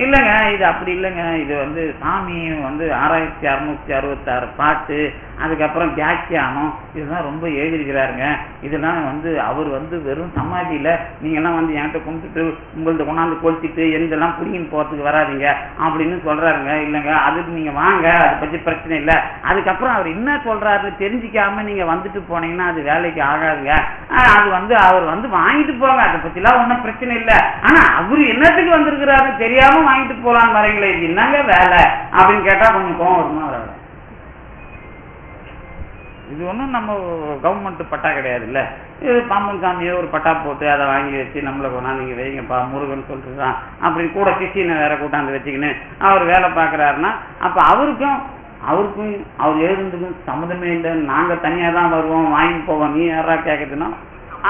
இல்லைங்க, இது அப்படி இல்லைங்க, இது சாமி 6666 பாட்டு, அதுக்கப்புறம் வியாக்கியானம், இதெல்லாம் ரொம்ப எழுதிருக்கிறாருங்க. இதெல்லாம் அவர் வெறும் சமாதியில நீங்கெல்லாம் என்கிட்ட கும்பிட்டுட்டு உங்கள்ட்ட கொண்டாந்து கொளுத்திட்டு எந்தெல்லாம் புடிங்கின்னு போறதுக்கு வராதிங்க அப்படின்னு சொல்றாருங்க. இல்லைங்க, அதுக்கு நீங்க வாங்க, அதை பற்றி பிரச்சனை இல்லை. அதுக்கப்புறம் அவர் என்ன சொல்றாருன்னு தெரிஞ்சிக்காம நீங்க வந்துட்டு போனீங்கன்னா அது வேலைக்கு ஆகாதுங்க. அது அவர் வாங்கிட்டு போங்க, அதை பத்திலாம் ஒன்றும் பிரச்சனை இல்லை. ஆனா அவரு என்னத்துக்கு வந்திருக்கிறாருன்னு தெரியாம வாங்கிட்டு போலான்னு வரீங்களே, இது என்னங்க வேலை அப்படின்னு கேட்டா கொஞ்சம் கோவம் வருமா வராது? இது ஒன்றும் நம்ம கவர்மெண்ட் பட்டா கிடையாது இல்லை. இது பாம்பன் சாமியோ ஒரு பட்டா போட்டு அதை வாங்கி வச்சு நம்மளை கொண்டாந்து நீங்கள் வைங்கப்பா முருகன் சொல்லிட்டு தான் அப்படின்னு கூட கிறிஸ்டினை வேற கூட்டாந்து வச்சுக்கின்னு அவர் வேலை பார்க்குறாருன்னா அப்போ அவருக்கும் அவர் எழுதுறதுக்கும் சம்மந்தமே இல்லை. நாங்கள் தனியாக தான் வருவோம், வாங்கி போவோம், நீ யாரா கேட்குதுன்னா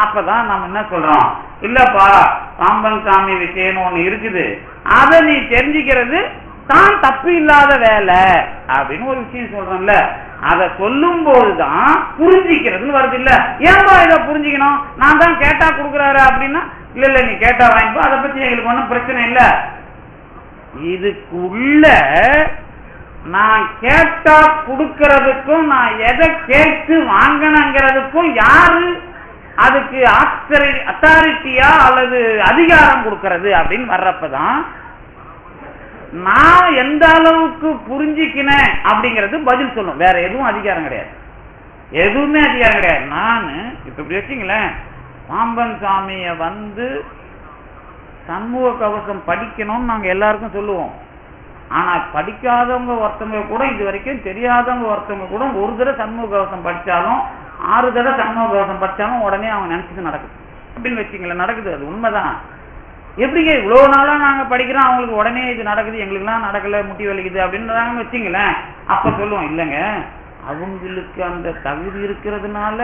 அப்பதான் நம்ம என்ன சொல்றோம், இல்லப்பா பாம்பன் சாமி விஷயம்னு ஒண்ணு இருக்குது, அதை நீ தெரிஞ்சுக்கிறது தான் தப்பு இல்லாத வேலை அப்படின்னு ஒரு விஷயம் சொல்றோம்ல. அதை சொல்லும் போதுதான் புரிஞ்சிக்கிறதுன்னு வருது இல்ல. ஏன்பா இதை புரிஞ்சுக்கணும், நான் தான் கேட்டா கொடுக்குறாரு அப்படின்னா இல்ல இல்ல நீ கேட்டா வாங்கிப்போ, அதை பத்தி எங்களுக்கு ஒன்றும் பிரச்சனை இல்லை. இதுக்குள்ள நான் கேட்டா கொடுக்கறதுக்கும் நான் எதை கேட்டு வாங்கினங்கிறதுக்கும் யாரு அதுக்கு அத்தாரிட்டியா அல்லது அதிகாரம் கொடுக்கறது அப்படின்னு வர்றப்பதான் நான் எந்த அளவுக்கு புரிஞ்சுக்கினேன் அப்படிங்கிறது பதில் சொல்லும். வேற எதுவும் அதிகாரம் கிடையாது, எதுவுமே அதிகாரம் கிடையாது. நான் இப்ப இப்படி வச்சுங்களேன், பாம்பன் சாமிய சண்முக கவசம் படிக்கணும்னு நாங்க எல்லாருக்கும் சொல்லுவோம். ஆனா படிக்காதவங்க ஒருத்தவங்க கூட, இது வரைக்கும் தெரியாதவங்க ஒருத்தவங்க கூட ஒரு தடவை சண்முக கவசம் படிச்சாலும் 6 தடவை சண்முக கவசம் படிச்சாலும் உடனே அவங்க நினைச்சது நடக்குது அப்படின்னு வச்சுங்களேன். நடக்குது, அது உண்மைதான். எப்படிங்க இவ்வளோ நாளாக நாங்கள் படிக்கிறோம், அவங்களுக்கு உடனே இது நடக்குது, எங்களுக்குலாம் நடக்கலை, முட்டி வலிக்குது அப்படின்றாங்கன்னு வச்சுங்களேன். அப்போ சொல்லுவோம், இல்லைங்க அவங்களுக்கு அந்த தகுதி இருக்கிறதுனால,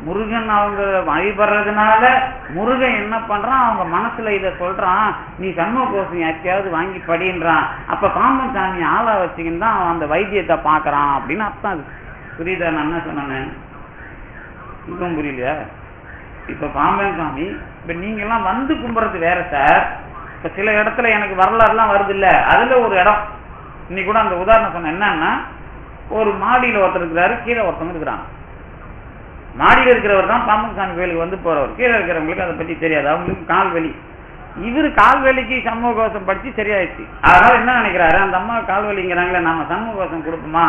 முருகன் அவங்க வழிபடுறதுனால முருகன் என்ன பண்றான், அவங்க மனசுல இதை சொல்றான், நீ சண்முக கோஷம் யாருக்கையாவது வாங்கி படின்றான். அப்ப பாம்பன் சாமி ஆளா வச்சுக்கின்னு தான் அவன் அந்த வைத்தியத்தை பாக்குறான் அப்படின்னு அர்த்தம். அது புரியுதா நான் என்ன சொன்னேன்? இப்பவும் புரியலையா? இப்ப பாம்பன் சாமி, இப்ப நீங்க எல்லாம் வந்து கும்பிடுறது வேற சார். இப்ப சில இடத்துல எனக்கு வரலாறுலாம் வருது இல்ல, அதுல ஒரு இடம் இன்னைக்கு கூட அந்த உதாரணம் சொன்ன என்னன்னா, ஒரு மாடியில ஒருத்தர் இருக்கிறாரு, கீழே ஒருத்தவங்க இருக்கிறாங்க. மாடியில் இருக்கிறவர் தான் பாம்பன் சாமி கோயிலுக்கு வந்து போறவர். கீழே இருக்கிறவங்களுக்கு அதை பத்தி தெரியாது, அவங்களுக்கு கால்வலி. இவரு கால்வலிக்கு சண்முக கோஷம் படிச்சு சரியாயிடுச்சு. அதனால என்ன நினைக்கிறாரு, அந்த அம்மா கால்வலிங்கிறாங்களே நம்ம சண்முக கோஷம் கொடுப்போமா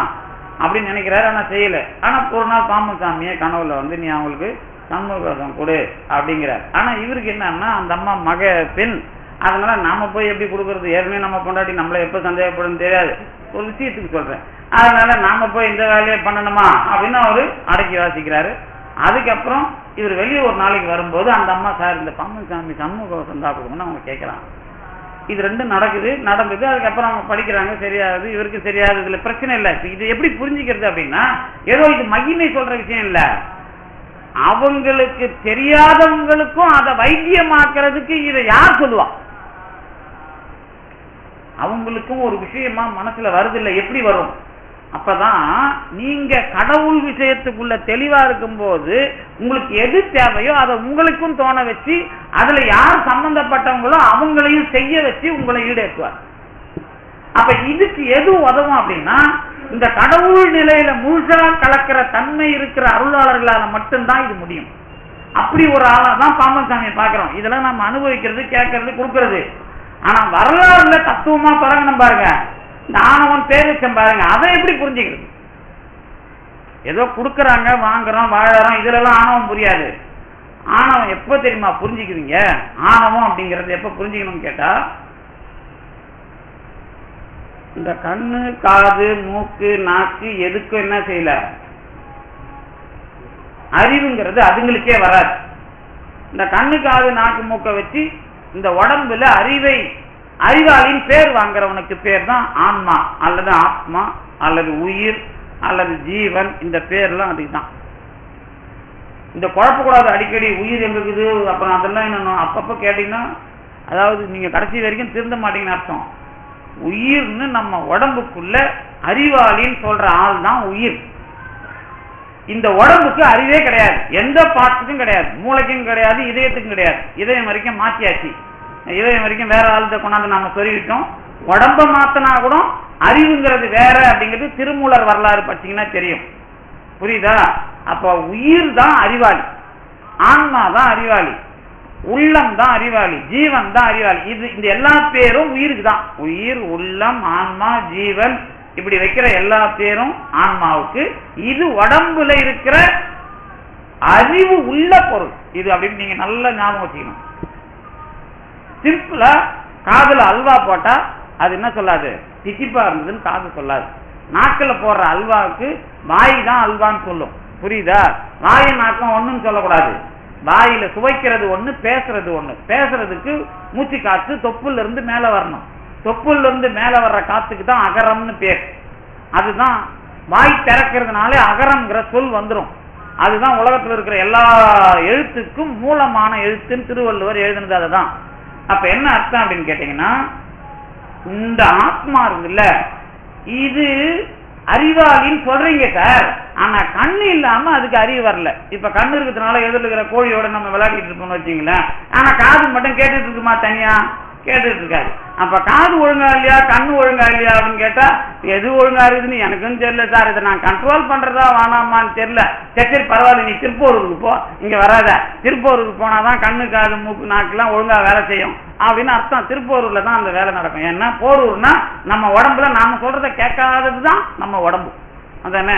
அப்படின்னு நினைக்கிறாரு. ஆனா செய்யல. ஆனா ஒரு நாள் பாம்பன் சாமியை கனவுல வந்து நீ அவங்களுக்கு சண்முக கோஷம் கொடு அப்படிங்கிறார். ஆனா இவருக்கு என்னன்னா, அந்த அம்மா மக பெண், அதனால நாம போய் எப்படி கொடுக்கறது, ஏற்கனவே நம்ம பொண்டாட்டி நம்மள எப்ப சந்தேகப்படும் தெரியாது, ஒரு விஷயத்துக்கு சொல்றேன், அதனால நாம போய் இந்த வேலையை பண்ணணுமா அப்படின்னு அவரு அடக்கி வாசிக்கிறாரு. அதுக்கப்புறம் இவர் வெளியே ஒரு நாளைக்கு வரும்போது அந்த அம்மா, சார் இந்த பாம்பன் சாமி சண்முக கோஷம் தான் கொடுக்கணும்னு அவங்க கேட்கறாங்க. இது ரெண்டும் நடந்தது. அதுக்கப்புறம் அவங்க படிக்கிறாங்க, சரியாகுது, இவருக்கு சரியாகுது, இதுல பிரச்சனை இல்லை. இது எப்படி புரிஞ்சுக்கிறது அப்படின்னா, ஏதோ இது மகிமை சொல்ற விஷயம் இல்ல, அவங்களுக்கு தெரியாதவங்களுக்கும் அதை வைத்தியமாக்குறதுக்கு இதை யார் சொல்லுவா? அவங்களுக்கும் ஒரு விஷயமா மனசுல வருது இல்ல, எப்படி வரும்? அப்பதான் நீங்க கடவுள் விஷயத்துக்குள்ள தெளிவா இருக்கும் போது உங்களுக்கு எது தேவையோ அதை உங்களுக்கும் தோண வச்சு, அதுல யார் சம்பந்தப்பட்டவங்களோ அவங்களையும் செய்ய வச்சு உங்களை ஈடேற்றுவார். அப்ப இதுக்கு எது உதவும் அப்படின்னா, இந்த கடவுள் நிலையில முழுசா கலக்கிற தன்மை இருக்கிற அருளாளர்களால மட்டும்தான் இது முடியும். அப்படி ஒரு ஆளா தான் பாம்பன் சாமியை பாக்குறோம். இதெல்லாம் நம்ம அனுபவிக்கிறது, கேட்கறது, கொடுக்கறது. ஆனா வரலாறுல தத்துவமா பழகணும் பாருங்க, இந்த ஆணவம் பேரிச்சம் பாருங்க, அதை எப்படி புரிஞ்சுக்கிறது? ஏதோ கொடுக்கறாங்க, வாங்குறோம், வாழறோம், இதுல எல்லாம் ஆணவம் புரியாது. ஆணவம் எப்ப தெரியுமா புரிஞ்சுக்கிறீங்க? ஆணவம் அப்படிங்கறது எப்ப புரிஞ்சுக்கணும்னு கேட்டா, இந்த கண்ணு, காது, மூக்கு, நாக்கு எதுக்கும் என்ன செய்யல, அறிவுங்கிறது அதுங்களுக்கே வராது. இந்த கண்ணு, காது, நாக்கு, மூக்கை வச்சு இந்த உடம்புல அறிவாளின் பேர் வாங்குறவனுக்கு பேர் தான் ஆன்மா அல்லது ஆத்மா அல்லது உயிர் அல்லது ஜீவன். இந்த பேர்லாம் அதுதான். இந்த குழப்பக்கூடாது அடிக்கடி, உயிர் எங்க இருக்குது, அப்புறம் அதெல்லாம் என்ன அப்பப்ப கேட்டீங்கன்னா, அதாவது நீங்க கடைசி வரைக்கும் திருந்த மாட்டீங்கன்னு அர்த்தம். உயிர்னு நம்ம உடம்புக்குள்ள அறிவாளின்னு சொல்ற ஆள் தான் உயிர். இந்த உடம்புக்கு அறிவே கிடையாது, எந்த பாட்டுக்கும் கிடையாது, மூளைக்கும் கிடையாது, இதயத்துக்கும் கிடையாது. இதயம் வரைக்கும் மாற்றியாச்சு, இதயம் வரைக்கும் வேற ஆளுத கொண்டாந்து நாம சொல்லிவிட்டோம். உடம்ப மாத்தினா கூட அறிவுங்கிறது வேற அப்படிங்கிறது திருமூலர் வரலாறு படிச்சீங்கன்னா தெரியும். புரியுதா? அப்ப உயிர் தான் அறிவாளி, ஆன்மா தான் அறிவாளி, உள்ளம் தான் அறிவாளி, ஜீவன் தான் அறிவாளி. இது இந்த எல்லா பேரும் உயிருக்கு தான். உயிர், உள்ளம், ஆன்மா, ஜீவன், இப்படி வைக்கிற எல்லா பேரும் ஆன்மாவுக்கு. இது உடம்புல இருக்கிற அறிவு உள்ள பொருள் இது அப்படின்னு நீங்க நல்லா ஞாபகம் வச்சுக்கணும். சிம்பிளா காதுல அல்வா போட்டா அது என்ன சொல்லாது, தித்திப்பா இருந்ததுன்னு காது சொல்லாது. நாக்கில் போடுற அல்வாவுக்கு வாய் தான் அல்வான்னு சொல்லும். புரியுதா? வாய் நாக்கம் ஒண்ணுன்னு சொல்லக்கூடாது. வாயில சுவைக்கிறது ஒண்ணு, பேசுறது ஒண்ணு. பேசுறதுக்கு மூச்சு காத்து தொப்புல இருந்து மேல வரணும். தொப்புல இருந்து மேல வர்ற காத்துக்கு தான் அகரம்னு பேர். அதுதான் வாய் திறக்கிறதுனால அகரம்ங்கிற சொல் வந்துடும். அதுதான் உலகத்தில் இருக்கிற எல்லா எழுத்துக்கும் மூலமான எழுத்துன்னு திருவள்ளுவர் எழுதினது அதுதான். அப்ப என்ன அர்த்தம் அப்படின்னு கேட்டீங்கன்னா, இந்த ஆத்மா இருக்குல்ல, இது அறிவாளின்னு சொல்றீங்க சார், ஆனா கண்ணு இல்லாம அதுக்கு அறிவு வரல. இப்ப கண்ணு இருக்கிறதுனால எதிர்ல இருக்கிற கோழியோட நம்ம விளையாடிட்டு இருக்கோம்னு வச்சுங்களேன், ஆனா காது மட்டும் கேட்டுட்டு இருக்குமா? தனியா கேட்டுட்டு இருக்காது. அப்ப காது ஒழுங்கா இல்லையா, கண்ணு ஒழுங்கா இல்லையா அப்படின்னு கேட்டா, எது ஒழுங்கா இருக்குதுன்னு எனக்கும் தெரியல சார், இதை நான் கண்ட்ரோல் பண்றதா வேணாமான்னு தெரியல. சரி பரவாயில்ல, நீ திருப்பூருக்கு போ, இங்க வராத, திருப்பூருக்கு போனாதான் கண்ணு, காது, மூக்கு, நாக்குலாம் ஒழுங்கா வேலை செய்யும் அப்படின்னு அர்த்தம். திருப்பூர்ல தான் அந்த வேலை நடக்கும். ஏன்னா போரூர்னா நம்ம உடம்புல நாம சொல்றதை கேட்காததுதான் நம்ம உடம்பு. அதானே?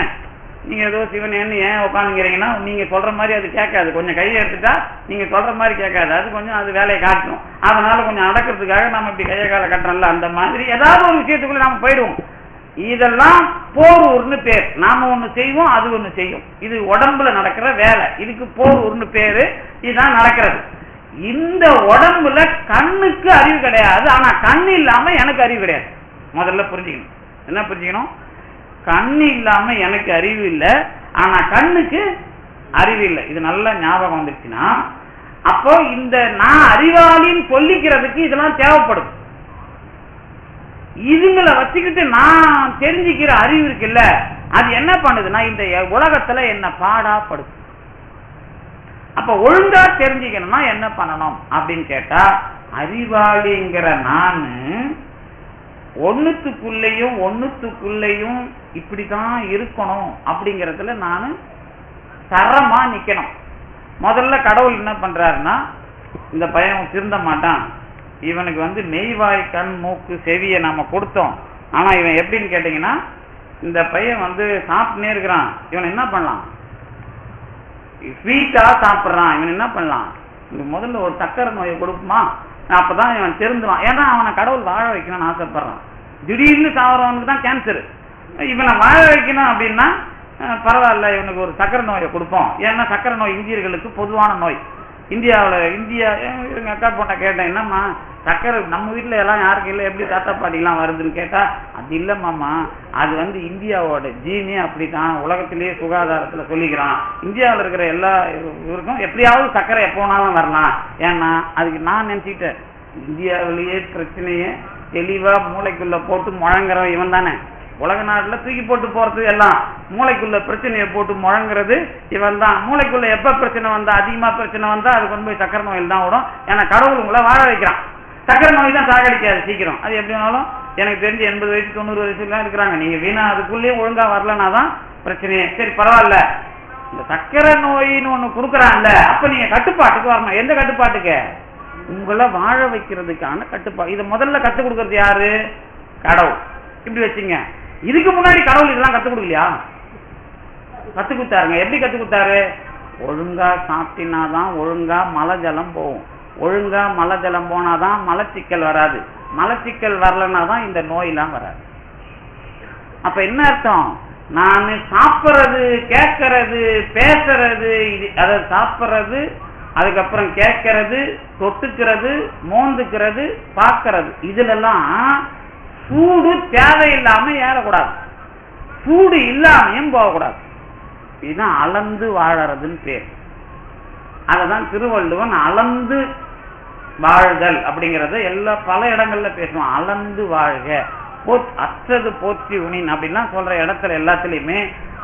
நீங்க ஏதோ சிவன் ஏன் உட்காந்துங்கிறீங்கன்னா நீங்க சொல்ற மாதிரி அது கேட்காது. கொஞ்சம் கையை எடுத்துட்டா நீங்க சொல்ற மாதிரி கேட்காது. அது கொஞ்சம் அது வேலையை காட்டணும். அதனால கொஞ்சம் அடக்கிறதுக்காக நம்ம இப்படி கையை காலை கட்டுறோம்ல, அந்த மாதிரி ஏதாவது ஒரு விஷயத்துக்குள்ள நாம போயிடுவோம். இதெல்லாம் போரூர்னு பேர். நாம ஒண்ணு செய்வோம், அது ஒண்ணு செய்யும். இது உடம்புல நடக்கிற வேலை, இதுக்கு போரூர்னு பேரு. இதுதான் நடக்கிறது. இந்த உடம்புல கண்ணுக்கு அறிவு கிடையாது, ஆனா கண்ணு இல்லாம எனக்கு அறிவு கிடையாது. முதல்ல புரிஞ்சுக்கணும். என்ன புரிஞ்சுக்கணும்? கண்ணு இல்லாம எனக்கு அறிவு இல்லை, ஆனா கண்ணுக்கு அறிவு இல்லை. இது நல்ல ஞாபகம் வந்துருச்சுன்னா, அப்போ இந்த நான் அறிவாளின்னு சொல்லிக்கிறதுக்கு இதெல்லாம் தேவைப்படுது. இதுங்களை வச்சுக்கிட்டு நான் தெரிஞ்சுக்கிற அறிவு இருக்குல்ல, அது என்ன பண்ணுதுன்னா இந்த உலகத்துல என்ன பாடாப்படுது. அப்ப ஒழுங்கா தெரிஞ்சுக்கணும்னா என்ன பண்ணணும் அப்படின்னு கேட்டா, அறிவாளிங்கிற நானு ஒண்ணுத்துக்குள்ளேயும் இப்படிதான் இருக்கணும் அப்படிங்கறதுல நானு தரமா நிக்கணும். முதல்ல கடவுள் என்ன பண்றாருன்னா, இந்த பையன் திருந்த மாட்டான், இவனுக்கு மெய்வாய் கண் மூக்கு செவியை நாம கொடுத்தோம், ஆனா இவன் எப்படின்னு கேட்டீங்கன்னா, இந்த பையன் சாப்பிட்டுனே இருக்கிறான், இவன் என்ன பண்ணலாம், ஸ்வீட்டா சாப்பிட்றான், இவன் என்ன பண்ணலாம், முதல்ல ஒரு சக்கரை நோயை கொடுக்குமா, அப்பதான் இவன் திருந்துவான். ஏன்னா அவனை கடவுள் வாழ வைக்கணும்னு ஆசைப்படுறான். திடீர்னு சாவறவனுக்கு தான் கேன்சர். இவனை வாழ வைக்கணும் அப்படின்னா பரவாயில்ல, இவனுக்கு ஒரு சக்கரை நோயை கொடுப்போம். ஏன்னா சக்கரை நோய் இந்தியர்களுக்கு பொதுவான நோய். இந்தியா எங்க அக்கா போட்ட கேட்டேன், என்னம்மா சக்கரை நம்ம வீட்டுல எல்லாம் யாருக்கு இல்லை, எப்படி தாத்தா பாட்டிலாம் வருதுன்னு கேட்டா, அது இல்லம்மாமா, அது இந்தியாவோட ஜீனே அப்படித்தான், உலகத்திலேயே சுகாதாரத்துல சொல்லிக்கிறான், இந்தியாவில் இருக்கிற எல்லா இவருக்கும் எப்படியாவது சக்கரை எப்போனாலும் வரலாம். ஏன்னா அதுக்கு நான் நினைச்சுக்கிட்டேன், இந்தியாவிலேயே பிரச்சனையே தெளிவா மூளைக்குள்ள போட்டு முழங்குறவன் இவன் தானே. உலக நாட்டுல தூக்கி போட்டு போறது எல்லாம் மூளைக்குள்ள பிரச்சனையை போட்டு முழங்குறது இவன் தான். மூளைக்குள்ள எப்ப பிரச்சனை வந்தா, அதிகமா பிரச்சனை வந்தா அது கொண்டு போய் சக்கரை நோயில் தான் விடும். ஏன்னா கடவுள் உங்களை வாழ வைக்கிறான். சக்கரை நோய் தான் சாகடிக்காது சீக்கிரம். அது எப்படி வேணாலும் எனக்கு தெரிஞ்சு 80 வயசு 90 வயசுலாம் இருக்கிறாங்க. நீங்க வீணா அதுக்குள்ளேயே ஒழுங்கா வரலன்னா தான் பிரச்சனையே. சரி பரவாயில்ல, இந்த சக்கரை நோயின்னு ஒண்ணு கொடுக்குறான்ல, அப்ப நீங்க கட்டுப்பாட்டுக்கு வரணும். எந்த கட்டுப்பாட்டுக்கு? உங்களை வாழ வைக்கிறதுக்கான கட்டுப்பாடு. இதை முதல்ல கத்துக் கொடுக்கறது யாரு? கடவுள். இப்படி வச்சுங்க. இதுக்கு முன்னாடி கடவுள் இதெல்லாம் கத்துக் கொடுக்கலையா? கத்துக் கொடுத்தாருங்க. எப்படி கத்துக் கொடுத்தாரு? ஒழுங்கா சாப்பிட்டினாதான் ஒழுங்கா மலை ஜலம் போகும், ஒழுங்கா மலை ஜலம் போனாதான் மலச்சிக்கல் வராது, மலச்சிக்கல் வரலன்னா தான் இந்த நோயெல்லாம் வராது. அப்ப என்ன அர்த்தம்? நான் சாப்பிட்றது, கேட்கறது, பேசுறது, அதை சாப்பிட்றது, அதுக்கப்புறம் கேட்கறது, தொட்டுக்கிறது, மோந்துக்கிறது, பார்க்கறது, இதுலெல்லாம் சூடு தேவையில்லாம ஏறக்கூடாது, சூடு இல்லாமையும் போகக்கூடாது. இதுதான் அளந்து வாழறதுன்னு பேர். அததான் திருவள்ளுவன் அளந்து வாழ்தல் அப்படிங்கறத பல இடங்கள்ல பேசுவான். அளந்து வாழ்க, அற்றது போற்றி உனின் அப்படின்லாம் சொல்ற இடத்துல எல்லாத்துலயுமே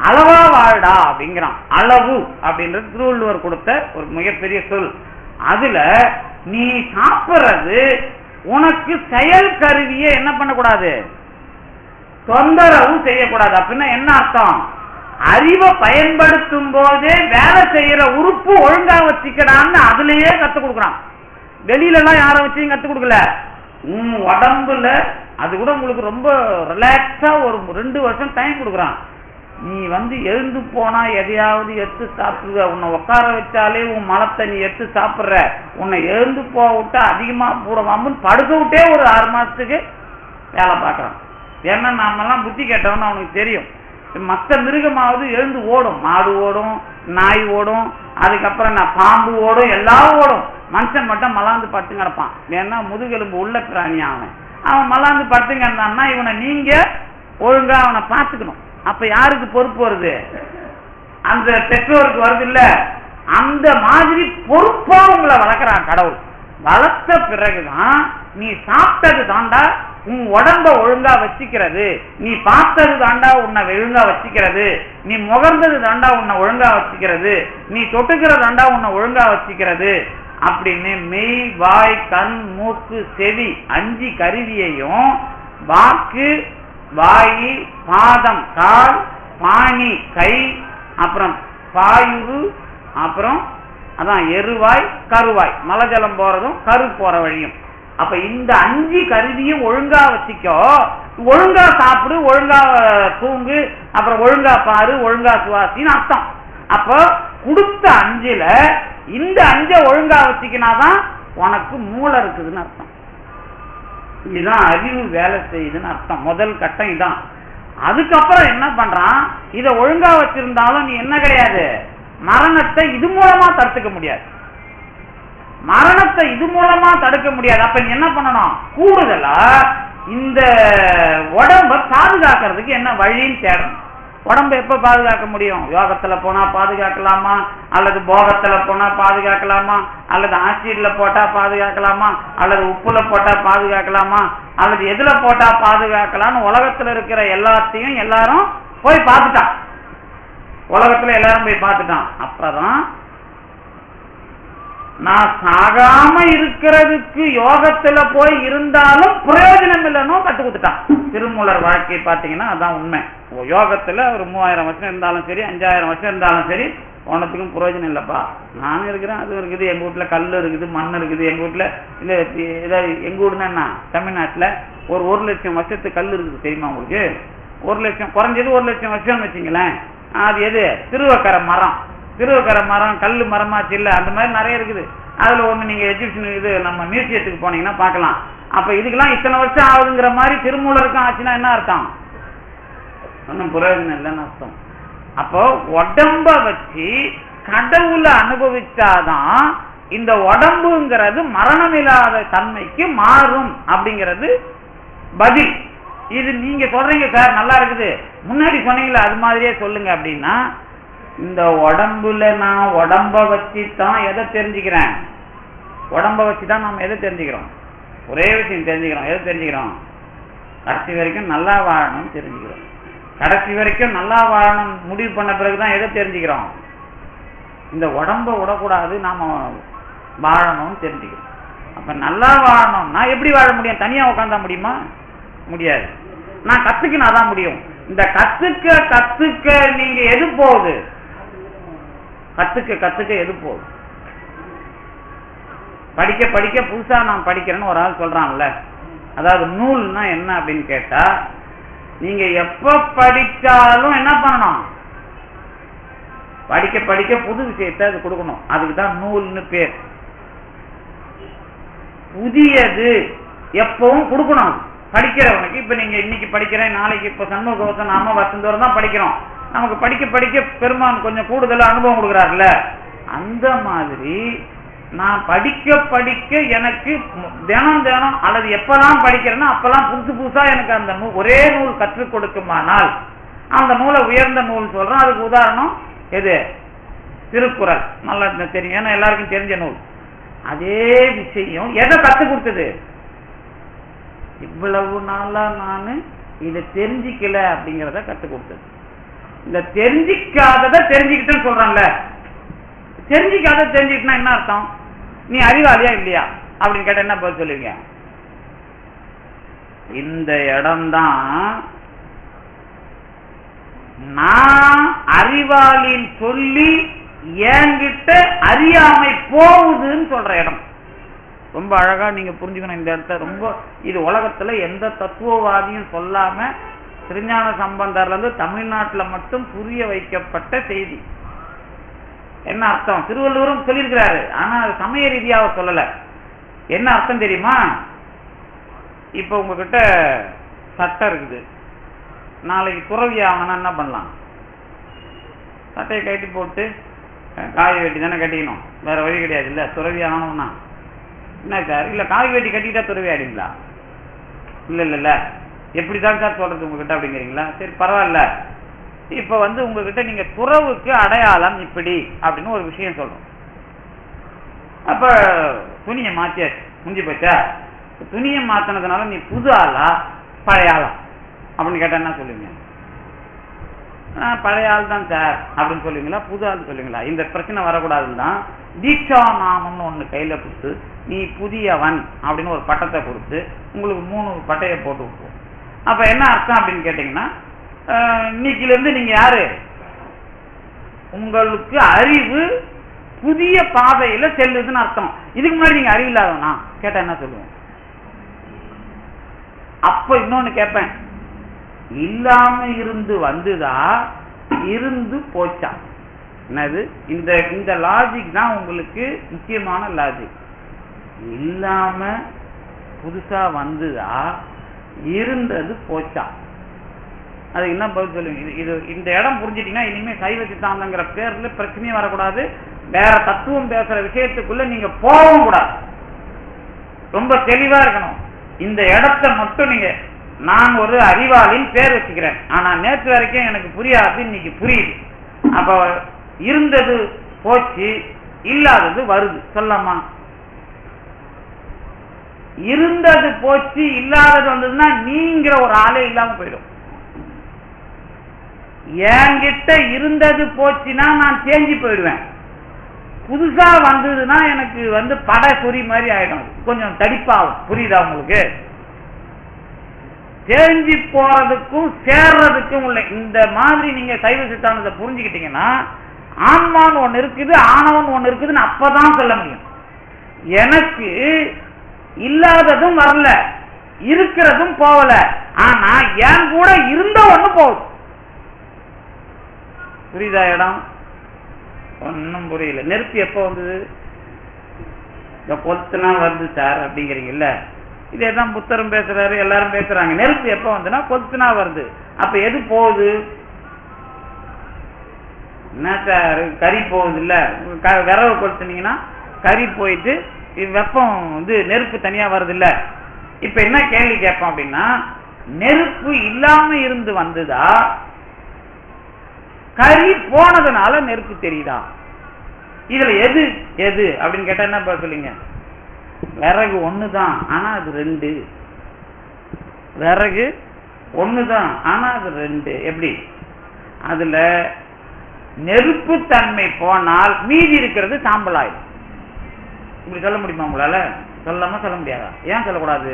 அளவா வாழ்டா அப்படிங்கிறான். அளவு அப்படின்றது திருவள்ளுவர் கொடுத்த ஒரு மிகப்பெரிய சொல். அதுல நீ சாப்பிடுறது உனக்கு செயல் கருவியை என்ன பண்ணக்கூடாது, தொந்தரவு செய்யக்கூடாது. அப்படின்னா என்ன அர்த்தம்? அறிவை பயன்படுத்தும் போதே வேலை செய்யற உறுப்பு ஒழுங்கா வச்சுக்கிறான்னு அதுலயே கத்துக் கொடுக்குறான். வெளியில எல்லாம் யாரை வச்சையும் கத்துக் கொடுக்கல. உடம்புல அது கூட உங்களுக்கு ரொம்ப ரிலாக்ஸா ஒரு 2 வருஷம் டைம் கொடுக்குறான். நீ எழுந்து போனா எதையாவது எடுத்து சாப்பிடுற, உன்னை உட்கார வச்சாலே உன் மலத்தை நீ எடுத்து சாப்பிடுற, உன்னை எழுந்து போக விட்டா அதிகமா போடுவாமன்னு படுக்க விட்டே ஒரு 6 மாசத்துக்கு வேலை பார்க்கறான். ஏன்னா நாமெல்லாம் புத்தி கேட்டவன்னு அவனுக்கு தெரியும். மற்ற மிருகமாவது எழுந்து ஓடும், மாடு ஓடும், நாய் ஓடும், அதுக்கப்புறம் பாம்பு ஓடும், எல்லாம் ஓடும். மனுஷன் மட்டும் மலாந்து படுத்து கிடப்பான். ஏன்னா முதுகெலும்பு உள்ள பிராணி அவன் மலாந்து படுத்து கிடந்தான்னா இவனை நீங்க ஒழுங்கா அவனை பார்த்துக்கணும். அப்ப யாருக்கு பொறுப்பு வருது? அந்த பெற்றோருக்கு வருது இல்ல? அந்த மாதிரி பொறுப்பா உங்களை வளர்க்கிறான் கடவுள். வளர்த்த பிறகுதான் நீ சாப்பிட்டது தாண்டா உன் உடம்ப ஒழுங்கா வச்சுக்கிறது, நீ பார்த்தது தாண்டா உன்னை ஒழுங்கா வச்சுக்கிறது, நீ முகர்ந்தது தாண்டா உன்னை ஒழுங்கா வச்சுக்கிறது, நீ தொட்டுக்கிறது தாண்டா உன்னை ஒழுங்கா வச்சுக்கிறது அப்படின்னு மெய், வாய், கண், மூக்கு, செவி 5 கருவியையும் வாக்கு, வாயி, பாதம், கால், பாணி, கை, அப்புறம் பாயுரு, அப்புறம் அதான் எருவாய், கருவாய், மலஜலம் போறதும் கரு போற வழியும். அப்ப இந்த 5 கருவியும் ஒழுங்கா வச்சுக்கோ, ஒழுங்கா சாப்பிடு, ஒழுங்கா தூங்கு, அப்புறம் ஒழுங்கா பாரு, ஒழுங்கா சுவாசின்னு அர்த்தம். அப்ப கொடுத்த 5ல இந்த 5 ஒழுங்கா வச்சுக்கினாதான் உனக்கு மூளை இருக்குதுன்னு அர்த்தம். இதுதான் அறிவு வேலை செய்யுதுன்னு அர்த்தம். முதல் கட்டம் இதான். அதுக்கப்புறம் என்ன பண்றான்? இதை ஒழுங்கா வச்சிருந்தாலும் நீ என்ன கிடையாது, மரணத்தை இது மூலமா தடுத்துக்க முடியாது. மரணத்தை இது மூலமா தடுக்க முடியாது. அப்ப நீ என்ன பண்ணணும்? கூடுதலா இந்த உடம்ப பாதுகாக்கிறதுக்கு என்ன வழின்னு தேடணும். உடம்பை எப்ப பாதுகாக்க முடியும்? யோகத்துல போனா பாதுகாக்கலாமா, அல்லது போகத்துல போனா பாதுகாக்கலாமா, அல்லது ஆசிட்ல போட்டா பாதுகாக்கலாமா, அல்லது உப்புல போட்டா பாதுகாக்கலாமா, அல்லது எதுல போட்டா பாதுகாக்கலாம்னு உலகத்துல இருக்கிற எல்லாத்தையும் எல்லாரும் போய் பார்த்துட்டான். உலகத்துல எல்லாரும் போய் பார்த்துட்டான். அப்பதான் நான் சாகாம இருக்கிறதுக்கு யோகத்துல போய் இருந்தாலும் பிரயோஜனம் இல்லைன்னு கத்து கொடுத்துட்டான். திருமூலர் வாழ்க்கை பார்த்தீங்கன்னா அதான் உண்மை. யோகத்துல ஒரு 3000 வருஷம் இருந்தாலும் சரி, 5000 வருஷம் இருந்தாலும் சரி, ஒன்னத்துக்கும் பிரயோஜனம் இல்லப்பா. நானும் இருக்கிறேன், அது இருக்குது, எங்க வீட்டுல கல் இருக்குது, மண் இருக்குது, எங்க வீட்டுல இல்ல எங்க வீடுனா என்ன, தமிழ்நாட்டுல ஒரு 1,00,000 வருஷத்துக்கு கல் இருக்குது தெரியுமா உங்களுக்கு? 1,00,000 குறைஞ்சது 1,00,000 வருஷம்னு வச்சுங்களேன். அது எது? திருவக்கரை மரம். திருவக்கரை மரம் கல் மரமாச்சு இல்ல, அந்த மாதிரி நிறைய இருக்குது. அதுல ஒண்ணு நீங்க எஜிப்சியன் இது நம்ம மியூசியத்துக்கு போனீங்கன்னா பார்க்கலாம். அப்ப இதுக்கெல்லாம் இத்தனை வருஷம் ஆகுதுங்கிற மாதிரி திருமூலருக்கும் ஆச்சுன்னா என்ன அர்த்தம்? ஒன்னும் பிரயோஜனம் இல்லைன்னு அர்த்தம். அப்போ உடம்ப வச்சு கடவுளை அனுபவிச்சாதான் இந்த உடம்புங்கிறது மரணம் இல்லாத தன்மைக்கு மாறும் அப்படிங்கிறது பதில். இது நீங்க சொல்றீங்க சார் நல்லா இருக்குது, முன்னாடி சொன்னீங்களா அது மாதிரியே சொல்லுங்க அப்படின்னா, இந்த உடம்புல நான் உடம்ப வச்சுதான் எதை தெரிஞ்சுக்கிறேன்? உடம்ப வச்சுதான் நம்ம எதை தெரிஞ்சுக்கிறோம்? ஒரே விஷயம் தெரிஞ்சுக்கிறோம். எதை தெரிஞ்சுக்கிறோம்? கடைசி வரைக்கும் நல்லா வாழணும் தெரிஞ்சுக்கிறோம். கடைசி வரைக்கும் நல்லா வாழணும் முடிவு பண்ண பிறகுதான் எதை தெரிஞ்சுக்கிறோம்? இந்த உடம்ப விடக்கூடாது, நாம வாழணும்னு தெரிஞ்சுக்கிறோம். அப்ப நல்லா வாழணும்னா எப்படி வாழ முடியும்? தனியா உட்காந்தா முடியுமா? முடியாது. நான் கத்துக்கினாதான் முடியும். இந்த கத்துக்க கத்துக்க நீங்க எது போகுது? கத்துக்க கத்துக்க எது போகுது? படிக்க படிக்க புதுசா நான் படிக்கிறேன்னு ஒரு ஆள் சொல்றான்ல, அதாவது நூல்னா என்ன அப்படின்னு கேட்டா, நீங்க எப்ப படிச்சாலும் என்ன பண்ணணும்? படிக்க படிக்க புது விஷயத்தை அது கொடுக்கணும். அதுக்குதான் நூல்னு பேர். புதியது எப்பவும் கொடுக்கணும் படிக்கிறவனுக்கு. இப்ப நீங்க இன்னைக்கு படிக்கிறேன், நாளைக்கு இப்ப சண்முகவசம் நாம வருஷந்தோறும் தான் படிக்கிறோம். நமக்கு படிக்க படிக்க பெருமான் கொஞ்சம் கூடுதலா அனுபவம் கொடுக்குறாருல்ல, அந்த மாதிரி நான் படிக்க படிக்க எனக்கு தினம் தினம் அல்லது எப்பெல்லாம் படிக்கிறேன்னா அப்பெல்லாம் புதுசு புதுசா எனக்கு அந்த ஒரே நூல் கற்றுக் கொடுக்குமானால் அந்த நூலை உயர்ந்த நூல் சொல்றோம். அதுக்கு உதாரணம் எது? திருக்குறள். நல்லா தெரியும், ஏன்னா எல்லாருக்கும் தெரிஞ்ச நூல். அதே விஷயம் எதை கற்றுக் கொடுத்தது? இவ்வளவு நாளா நான் இதை தெரிஞ்சிக்கல அப்படிங்கிறத கற்றுக் கொடுத்தது. இந்த தெரிஞ்சிக்காததை தெரிஞ்சுக்கிட்டேன்னு சொல்றான்ல, தெரிஞ்சிக்காத தெரிஞ்சுக்கிட்டா என்ன அர்த்தம்? நீ அறிவாளியா இல்லையா அப்படின்னு கேட்ட என்ன பதில் சொல்லுவீங்க? இந்த இடம்தான் நான் அறிவாளின்னு சொல்லி என்கிட்ட அறியாமை போகுதுன்னு சொல்ற இடம். ரொம்ப அழகா நீங்க புரிஞ்சுக்கணும் இந்த இடத்த. ரொம்ப இது உலகத்துல எந்த தத்துவவாதியும் சொல்லாம திருஞான சம்பந்தர்ல இருந்து தமிழ்நாட்டுல மட்டும் புரிய வைக்கப்பட்ட செய்தி. என்ன அர்த்தம்? திருவள்ளுவரும் சொல்லியிருக்கிறாரு, ஆனா அது சமய ரீதியாக சொல்லல. என்ன அர்த்தம் தெரியுமா? இப்ப உங்ககிட்ட சட்டை இருக்குது, நாளைக்கு துறவி ஆகணும்னா என்ன பண்ணலாம்? சட்டையை கட்டி போட்டு காய் வெட்டி தானே கட்டிக்கணும், வேற வழி கிடையாது இல்ல. துறவி ஆகணும்னா என்ன சார்? இல்ல காய் வெட்டி கட்டிட்டா துறவி ஆயிடுங்களா? இல்ல இல்ல இல்ல, எப்படிதான் சார் சொல்றது உங்ககிட்ட அப்படிங்கிறீங்களா? சரி பரவாயில்ல. இப்ப உங்ககிட்ட நீங்க துறவுக்கு அடையாளம் இப்படி அப்படின்னு ஒரு விஷயம் சொல்றோம். அப்ப துணியை மாத்தியாச்சு, முடிஞ்சு போச்சா? துணியை மாத்தினதுனால நீ புது ஆளா பழைய ஆளா அப்படின்னு கேட்டா என்ன சொல்லுவீங்க? பழைய ஆள் தான் சார் அப்படின்னு சொல்லுவீங்களா, புது ஆள் சொல்லுவீங்களா? இந்த பிரச்சனை வரக்கூடாதுன்னு தான் தீட்சா நாமம்னு ஒண்ணு கையில கொடுத்து நீ புதியவன் அப்படின்னு ஒரு பட்டத்தை கொடுத்து உங்களுக்கு 3 பட்டையை போட்டு விட்டுருவோம். அப்ப என்ன அர்த்தம் அப்படின்னு கேட்டீங்கன்னா, இன்னைக்குல இருந்து நீங்க யாரு? உங்களுக்கு அறிவு புதிய பாதையில செல்லுதுன்னு அர்த்தம். இதுக்கு முன்னாடி நீங்க அறிவு இல்லாதவனா கேட்டா என்ன சொல்லுவோம்? அப்ப இன்னொன்னு கேட்பேன், இல்லாம இருந்து வந்துதா இருந்து போச்சா? என்னது? இந்த லாஜிக் தான் உங்களுக்கு முக்கியமான லாஜிக். இல்லாம புதுசா வந்துதா இருந்தது போச்சா? அது என்ன பதில் சொல்லுவீங்க? இது இந்த இடம் புரிஞ்சிட்டீங்கன்னா இனிமே சைவ சித்தாந்தங்கிற பேர்ல பிரச்சனையே வரக்கூடாது. வேற தத்துவம் பேசுற விஷயத்துக்குள்ள நீங்க போகவும் கூடாது. ரொம்ப தெளிவா இருக்கணும். இந்த இடத்த மட்டும் நீங்க, நான் ஒரு அறிவாளின் பேர் வச்சுக்கிறேன், ஆனா நேற்று வரைக்கும் எனக்கு புரியாது, இன்னைக்கு புரியுது. அப்ப இருந்தது போச்சு, இல்லாதது வருது சொல்லலாமா? இருந்தது போச்சு இல்லாதது வந்ததுன்னா நீங்கிற ஒரு ஆளே இல்லாம போயிடும். என்கிட்ட இருந்தது போச்சுன்னா நான் தேஞ்சி போயிடுவேன். புதுசா வந்ததுன்னா எனக்கு படை பொறி மாதிரி ஆயிடும், கொஞ்சம் தடிப்பாகும். புரியுதா உங்களுக்கு? தேஞ்சி போறதுக்கும் சேர்றதுக்கும் உள்ள இந்த மாதிரி நீங்க சைவ சித்தாந்தத்தை புரிஞ்சுக்கிட்டீங்கன்னா, ஆன்மான்னு ஒண்ணு இருக்குது, ஆணவன் ஒண்ணு இருக்குதுன்னு அப்பதான் சொல்ல முடியும். எனக்கு இல்லாததும் வரல, இருக்கிறதும் போகல, ஆனா என் கூட இருந்த ஒண்ணு போகுது. புரியுதா இடம்? ஒன்னும் புரியல. நெருப்பு எப்ப வந்தது? இந்த கொத்துனா வருது சார் அப்படிங்கிறீங்கல்ல, இதேதான் புத்தரும் பேசுறாரு, எல்லாரும் பேசுறாங்க. நெருப்பு எப்ப வந்துன்னா கொத்துனா வருது. அப்ப எது போகுது? என்ன சார் கறி போகுது இல்ல, விரவு கொளுத்துனீங்கன்னா கறி போயிட்டு வெப்பம் நெருப்பு தனியா வருது இல்ல. இப்ப என்ன கேள்வி கேட்போம் அப்படின்னா, நெருப்பு இல்லாம இருந்து வந்ததா, கறி போனதுனால நெருப்பு தெரியுதா? இதுல எது எது அப்படின்னு கேட்டா என்ன சொல்லுங்க? விறகு ஒண்ணுதான் ஆனா அது ரெண்டு. விறகு ஒண்ணுதான் ஆனா அது ரெண்டு. எப்படி? அதுல நெருப்பு தன்மை போனால் மீதி இருக்கிறது சாம்பல் ஆயிடும். இப்படி சொல்ல முடியுமா உங்களால? சொல்லாம சொல்ல முடியாதா? ஏன் சொல்லக்கூடாது?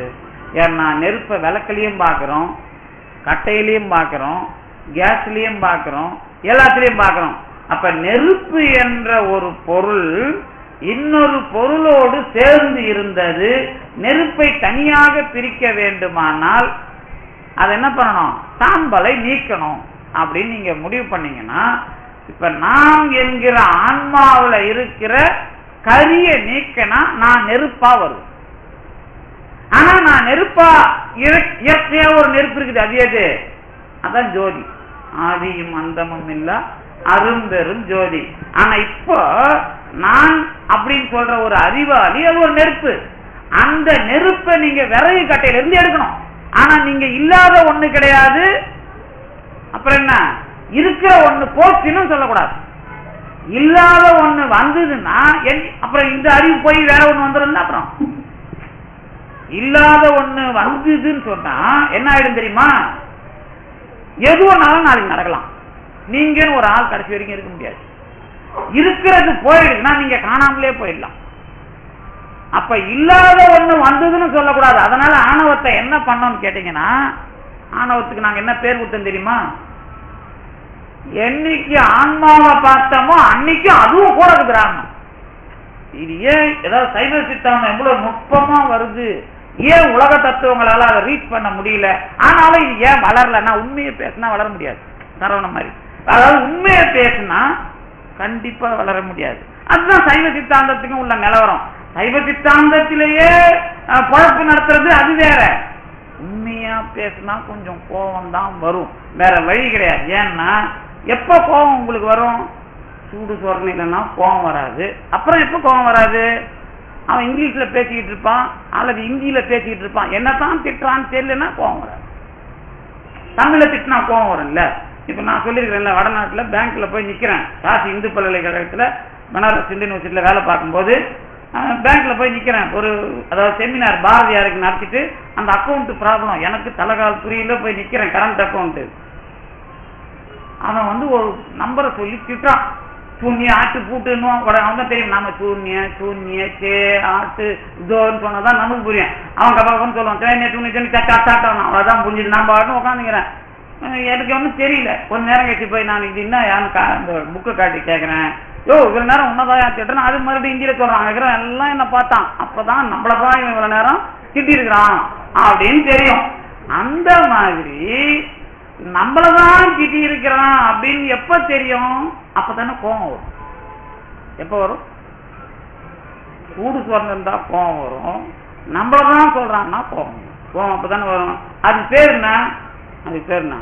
ஏன்னா நெருப்பை விளக்குலயும் பாக்குறோம், கட்டையிலையும் பாக்குறோம், கேஸ்லயும் பாக்குறோம், எல்லாத்திலையும் பாக்குறோம். அப்ப நெருப்பு என்ற ஒரு பொருள் இன்னொரு பொருளோடு சேர்ந்து இருந்தது. நெருப்பை தனியாக பிரிக்க வேண்டுமானால் அது என்ன பண்ணணும்? சாம்பலை நீக்கணும் அப்படின்னு நீங்க முடிவு பண்ணீங்கன்னா, இப்ப நாம் என்கிற ஆன்மாவில் இருக்கிற கரிய நீக்கனா நான் நெருப்பா வருவேன். ஆனா நான் நெருப்பா இயற்கையா ஒரு நெருப்பு இருக்குது, அது எது? அதான் ஜோதி. ஆதியும் அந்தமும் இல்ல அரும்பெரும் ஜோதி. ஆனா இப்போ நான் அப்படின்னு சொல்ற ஒரு அறிவாளி, அது ஒரு நெருப்பு. அந்த நெருப்பை நீங்க விறகு கட்டையில இருந்து எடுக்கணும். ஆனா நீங்க இல்லாத ஒண்ணு கிடையாது. அப்புறம் என்ன? இருக்கிற ஒண்ணு போச்சுன்னு சொல்லக்கூடாது. இல்லாத ஒண்ணு வந்ததுன்னா அப்புறம் இந்த அறிவு போய் வேற ஒண்ணு வந்துடும். அப்புறம் இல்லாத ஒண்ணு வந்ததுன்னு சொன்னா என்ன ஆயிடும் தெரியுமா? எது ஒன்னாலும் நாளைக்கு நடக்கலாம். நீங்க ஒரு ஆள் கடைசி வரைக்கும் இருக்க முடியாது. இருக்கிறது போயிடுச்சுன்னா நீங்க காணாமலே போயிடலாம். அப்ப இல்லாத ஒண்ணு வந்ததுன்னு சொல்லக்கூடாது. அதனால ஆணவத்தை என்ன பண்ணோம்னு கேட்டீங்கன்னா, ஆணவத்துக்கு நாங்க என்ன பேர் கொடுத்தோம் தெரியுமா? என்னைக்கு ஆன்மாவை பார்த்தோமோ அன்னைக்கு அதுவும் கூட கிராமம். இது ஏன் ஏதாவது சைவ சித்தாந்தம் எவ்வளவு நுட்பமா வருது, ஏன் உலக தத்துவங்களால அதை ரீச் பண்ண முடியல? ஆனாலும் இது ஏன் வளரலன்னா, உண்மையை பேசினா வளர முடியாது. சரவண மாதிரி, அதாவது உண்மையை பேசினா கண்டிப்பா வளர முடியாது. அதுதான் சைவ சித்தாந்தத்துக்கும் உள்ள நிலவரம். சைவ சித்தாந்தத்திலேயே பொழப்பு நடத்துறது அது வேற. உண்மையா பேசினா கொஞ்சம் கோபம் தான் வரும், வேற வழி கிடையாது. ஏன்னா எப்ப கோபம் உங்களுக்கு வரும்? சூடு சொரணை இல்லைன்னா கோபம் வராது. அப்புறம் எப்ப கோபம் வராது? அவன் இங்கிலீஷ்ல பேசிக்கிட்டு இருப்பான் அல்லது இந்தியில பேசிக்கிட்டு இருப்பான், என்னதான் திட்டுறான்னு தெரியலன்னா கோபம் வராது. தமிழ்ல திட்டினா கோபம் வரும்ல. இப்ப நான் சொல்லியிருக்கிறேன்ல, வடநாட்டுல பேங்க்ல போய் நிக்கிறேன், காசி இந்து பல்கலைக்கழகத்துல பனாரஸ் இந்தியன் யூனிவர்சிட்டியில வேலை பார்க்கும்போது பேங்க்ல போய் நிக்கிறேன். ஒரு அதாவது செமினார் பாரதியாருக்கு நடத்திட்டு அந்த அக்கௌண்ட் ப்ராப்ளம் எனக்கு தலைகால் புரியல, போய் நிக்கிறேன். கரண்ட் அக்கௌண்ட் அவன் ஒரு நம்பரை சொல்லி திட்டான். சூன்ய ஆட்டு பூட்டுன்னு அவன் தான் தெரியும். நாம சூன்ய சூன்ய சே ஆட்டு இதோன்னு சொன்னதான் நமக்கு புரியும். அவன் கபான்னு சொல்லுவான், அவ்வளவுதான் புரிஞ்சுது. நான் பாட்டு உட்காந்துக்கிறேன். எனக்கு ஒன்றும் தெரியல. ஒரு நேரம் கழிச்சு போய் நான் இது என்ன அந்த புக்கை காட்டி கேட்கிறேன். இவ்வளவு நேரம் உன்னதான் திட்டுறேன். அது மறுபடியும் இந்தியில சொல்றான். எல்லாம் என்ன பார்த்தான். அப்பதான் நம்மளதான் இவன் இவ்வளவு நேரம் திட்டி இருக்கிறான் அப்படின்னு தெரியும். அந்த மாதிரி நம்மளதான் திட்டி இருக்கிறான் அப்படின்னு எப்ப தெரியும்? அப்பதானே கோபம் வரும். எப்ப வரும்? சூடு சொர்ணம் தான் கோபம் வரும். நம்மளதான் சொல்றான்னா கோபம் அப்பதானே வரும். அது பேர் என்ன? அது பேர் என்ன?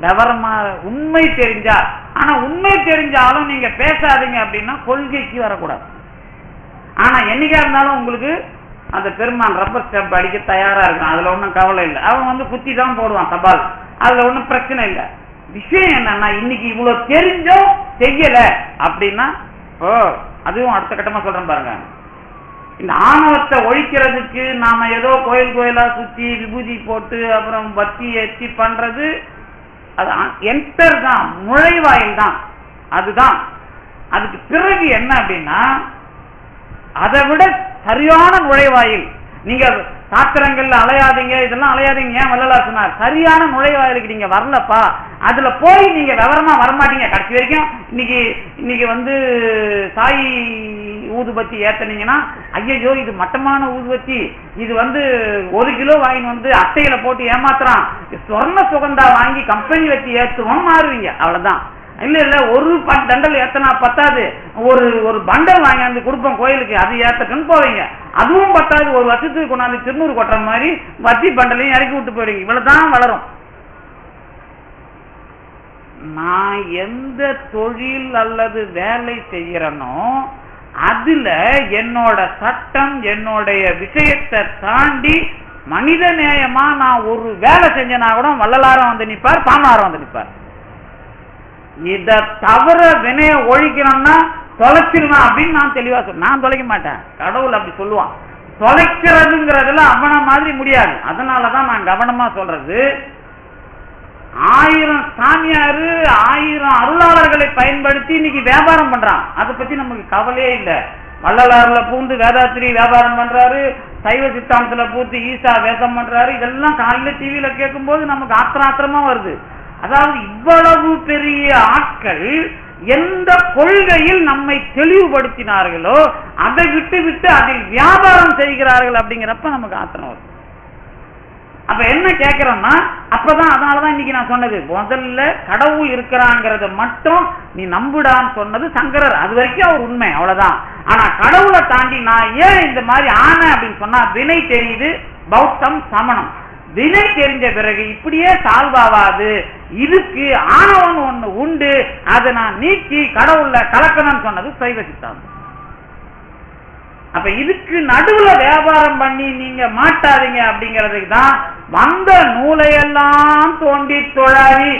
விவரமா உண்மை தெரிஞ்சா. ஆனா உண்மை தெரிஞ்சாலும் நீங்க பேசாதீங்க அப்படின்னா கொள்கைக்கு வரக்கூடாது. ஆனா என்னைக்கா இருந்தாலும் உங்களுக்கு அந்த பெருமான் ரப்பர் ஸ்டாம்ப் அடிக்க தயாரா இருக்கும், அதுல ஒன்றும் கவலை இல்லை. அவன் வந்து குத்தி தான் போடுவான் தபால், அதுல ஒன்றும் பிரச்சனை இல்லை. விஷயம் என்னன்னா இன்னைக்கு இவ்வளவு தெரிஞ்சும் செய்யல அப்படின்னா அதுவும் அடுத்த கட்டமா சொல்றேன் பாருங்க. இந்த ஆணவத்தை ஒழிக்கிறதுக்கு நாம ஏதோ கோயில் கோயிலா சுத்தி விபூதி போட்டு அப்புறம் பத்தி ஏற்றி பண்றது அது என்டர் தான், நுழைவாயில் தான். அதுதான் அதுக்கு பிறகு என்ன அப்படின்னா அதை விட சரியான நுழைவாயில். நீங்க சாத்திரங்கள்ல அலையாதீங்க, இதெல்லாம் அலையாதீங்க. ஏன் வள்ளலார் சொன்னார்? சரியான நுழைவாயிலுக்கு நீங்க வரலப்பா, அதுல போய் நீங்க விவரமா வரமாட்டீங்க கடைசி வரைக்கும். இன்னைக்கு வந்து சாய் ஊதுபத்தி ஏத்தனீங்கன்னா ஐயோ இது மட்டமான ஊதுபத்தி, இது வந்து 1 கிலோ வாங்கி வந்து அட்டையில போட்டு ஏமாத்துறான், சொர்ண சுகந்தா வாங்கி கம்பெனி வச்சு ஏற்றுவோம் மாறுவீங்க. அவ்வளவுதான். இல்ல ஒரு தண்டல் ஏத்தனா பத்தாது, ஒரு பண்டல் வாங்கி கொடுப்போம் கோயிலுக்கு, அது ஏத்தக்குன்னு போவீங்க. அதுவும் பத்தாது, ஒரு வருஷத்துக்கு கொண்டாந்து திருநூறு கொட்டுற மாதிரி வத்தி பண்டலையும் இறக்கி விட்டு போயிடுங்க. இவ்வளவுதான் வளரும். நான் எந்த தொழில் அல்லது வேலை செய்யறனோ அதுல என்னோட சட்டம் என்னுடைய விஷயத்தை தாண்டி மனித நேயமா நான் ஒரு வேலை செஞ்சனா கூட வள்ளலாரம் வந்து நிற்பார், பாமாரம் வந்து நிற்பார். இத தவிர வினைய ஒழிக்கணும்னா தொலைச்சிருவேன் அப்படின்னு நான் தெளிவா சொல்ல. நான் தொலைக்க மாட்டேன், கடவுள் அப்படி சொல்லுவான். தொலைக்கிறதுங்கிறதுல அவன மாதிரி முடியாது. அதனாலதான் நான் கவனமா சொல்றது, 1000 சாமியாரு 1000 அருளாளர்களை பயன்படுத்தி இன்னைக்கு வியாபாரம் பண்றான். அதை பத்தி நமக்கு கவலையே இல்லை. வள்ளலாறுல பூந்து வேதாத்திரி வியாபாரம் பண்றாரு, சைவ சித்தாந்தத்துல பூத்து ஈசா வேஷம் பண்றாரு. இதெல்லாம் காலையில டிவியில கேட்கும் போது நமக்கு ஆத்திரமா வருது. அதாவது இவ்வளவு பெரிய ஆட்கள் எந்த கொள்கையில் நம்மை தெளிவுபடுத்தினார்களோ அதை விட்டு அதில் வியாபாரம் செய்கிறார்கள் அப்படிங்கிறப்ப நமக்கு ஆத்திரம் வருது. அப்ப என்ன கேட்கிறோம்னா அப்பதான், அதனாலதான் இன்னைக்கு நான் சொன்னது, முதல்ல கடவுள் இருக்கிறாங்கிறத மட்டும் நீ நம்புடான்னு சொன்னது சங்கரர். அது வரைக்கும் அவர் உண்மை, அவ்வளவுதான். ஆனா கடவுளை தாண்டி நான் ஏன் இந்த மாதிரி ஆன அப்படின்னு சொன்னா வினை தெரியுது, பௌத்தம் சமணம். வினை தெரிஞ்ச பிறகு இப்படியே சால்வாவாது, இதுக்கு ஆணவன் ஒண்ணு உண்டு, அதை நான் நீக்கி கடவுள்ல கலக்கணும்னு சொன்னது சைவ சித்தாந்தம். அப்ப இதுக்கு நடுவுல வியாபாரம் பண்ணி நீங்க மாட்டாதீங்க அப்படிங்கிறதுக்கு தான் வந்த நூலையெல்லாம் தோண்டி தொழாவி